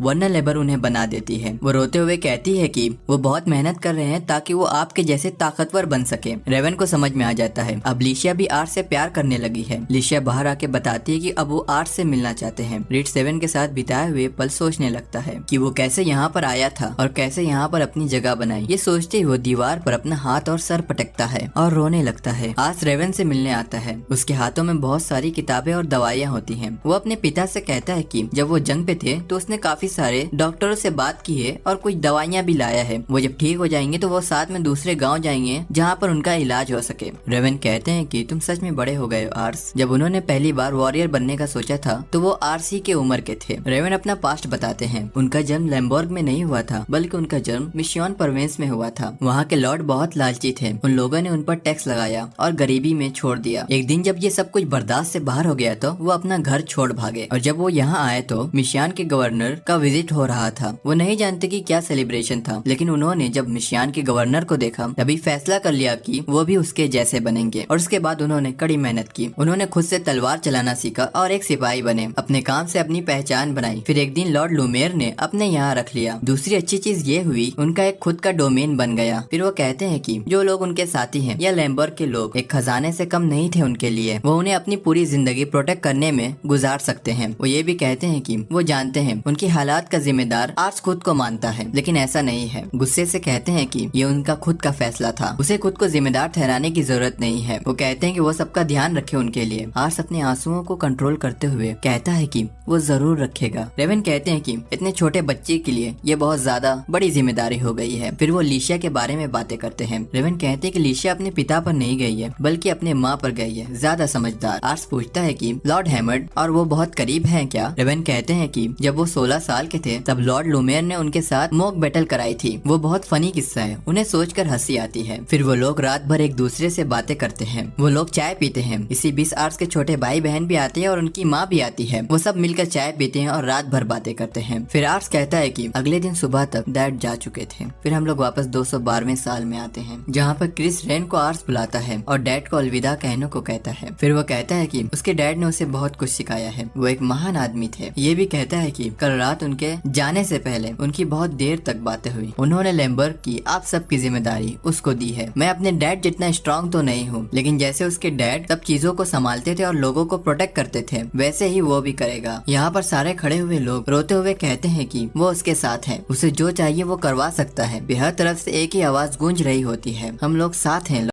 वल्नरेबल उन्हें बना देती है। वो रोते हुए कहती है कि वो बहुत मेहनत कर रहे हैं ताकि वो आपके जैसे ताकतवर बन सके। रेवन को समझ में आ जाता है अब लीशिया भी आर्स से प्यार करने लगी है। लीशिया बाहर आके बताती है कि अब वो आर्स से मिलना चाहते हैं। रीड सेवन के साथ बिताए हुए पल सोचने लगता है कि वो कैसे यहाँ पर आया था और कैसे यहाँ पर अपनी जगह बनाई। ये सोचते हुए दीवार पर अपना हाथ और सर पटकता है और रोने लगता है। आर्स रेवन से मिलने आता है। उसके हाथों में बहुत सारी किताबें और दवाइयाँ होती हैं। वो अपने पिता से कहता है कि जब वो जंग पे थे तो उसने काफी सारे डॉक्टरों से बात की है और कुछ दवाइयाँ भी लाया है। वो जब ठीक हो जाएंगे तो वो साथ में दूसरे गाँव जाएंगे जहाँ पर उनका इलाज हो सके। रेवन कहते हैं कि तुम सच में बड़े हो गए हो आर्स। जब उन्होंने पहली बार वॉरियर बनने का सोचा था तो वो आरसी के उम्र के थे। रेवन अपना पास्ट बताते हैं। उनका जन्म लैम्बोर्ग में नहीं हुआ था, बल्कि उनका जन्म मिशियन प्रोविंस में हुआ था। वहाँ के लॉर्ड बहुत लालची थे। उन लोगों ने उन पर टैक्स लगाया और गरीबी में छोड़ दिया। एक दिन जब ये सब कुछ बर्दाश्त से बाहर हो गया तो वो अपना घर छोड़ भागे। और जब वो यहाँ आए तो मिशियन के गवर्नर का विजिट हो रहा था। वो नहीं जानते कि क्या सेलिब्रेशन था, लेकिन उन्होंने जब मिशियन के गवर्नर को देखा तभी फैसला कर लिया कि वो भी उसके जैसे बनेंगे। और उसके बाद उन्होंने कड़ी मेहनत की। उन्होंने खुद से तलवार चलाना सीखा और एक सिपाही बने। अपने काम से अपनी पहचान बनाई। फिर एक दिन लॉर्ड लूमेर ने अपने यहाँ रख लिया। दूसरी अच्छी चीज ये हुई उनका एक खुद का डोमेन बन गया। फिर वो कहते हैं कि जो लोग उनके साथी हैं या लैम्बर्ग के लोग एक खजाने से कम नहीं थे उनके लिए। वो उन्हें अपनी पूरी जिंदगी प्रोटेक्ट करने में गुजार सकते हैं। वो ये भी कहते हैं कि वो जानते हैं उनकी हालात का जिम्मेदार आर्स खुद को मानता है, लेकिन ऐसा नहीं है। गुस्से से कहते हैं कि ये उनका खुद का फैसला था, उसे खुद को जिम्मेदार ठहराने की जरूरत नहीं है। वो कहते हैं कि वो सबका ध्यान रखे उनके लिए। आर्स अपने आंसुओं को कंट्रोल करते हुए कहता है कि वो जरूर रखेगा। रेवन कहते हैं कि इतने छोटे बच्चे के लिए ये बहुत ज्यादा बड़ी जिम्मेदारी हो गई है। फिर वो लीशिया के बारे में बातें करते हैं। रेवन कहते हैं कि लीशिया अपने पिता पर नहीं गई है, बल्कि अपने माँ पर गई है, ज्यादा समझदार। आर्स पूछता है कि लॉर्ड हैमर्ड और वो बहुत करीब हैं क्या। रेवन कहते हैं कि जब वो 16 साल के थे तब लॉर्ड लूमेर ने उनके साथ मॉक बैटल कराई थी। वो बहुत फनी किस्सा है, उन्हें सोचकर हंसी आती है। फिर वो लोग रात भर एक दूसरे से बातें करते हैं। वो लोग चाय पीते हैं। इसी बीच आर्स के छोटे भाई बहन भी आते हैं और उनकी माँ भी आती है। वो सब मिलकर चाय पीते हैं और रात भर बातें करते हैं। फिर आर्स कहता है कि अगले दिन सुबह तक डैड जा चुके थे। फिर हम लोग वापस 212वें साल में आते हैं, जहाँ पर क्रिस रेन को आर्स बुलाता है और डैड को अलविदा कहने को कहता है। फिर वो कहता है कि उसके डैड ने उसे बहुत कुछ सिखाया है, वो एक महान आदमी थे। ये भी कहता है कि कल रात उनके जाने से पहले उनकी बहुत देर तक बातें हुई। उन्होंने लैम्बर्ग की आप सबकी जिम्मेदारी उसको दी है। मैं अपने डैड जितना स्ट्रांग तो नहीं हूँ, लेकिन जैसे उसके डैड सब चीजों को संभालते थे और लोगों को प्रोटेक्ट करते थे, वैसे ही वो भी करेगा। यहाँ पर सारे खड़े हुए लोग रोते हुए कहते हैं कि वो उसके साथ है, उसे जो चाहिए वो करवा सकता है। हर तरफ से एक ही आवाज गूंज रही होती है, हम लोग साथ हैं।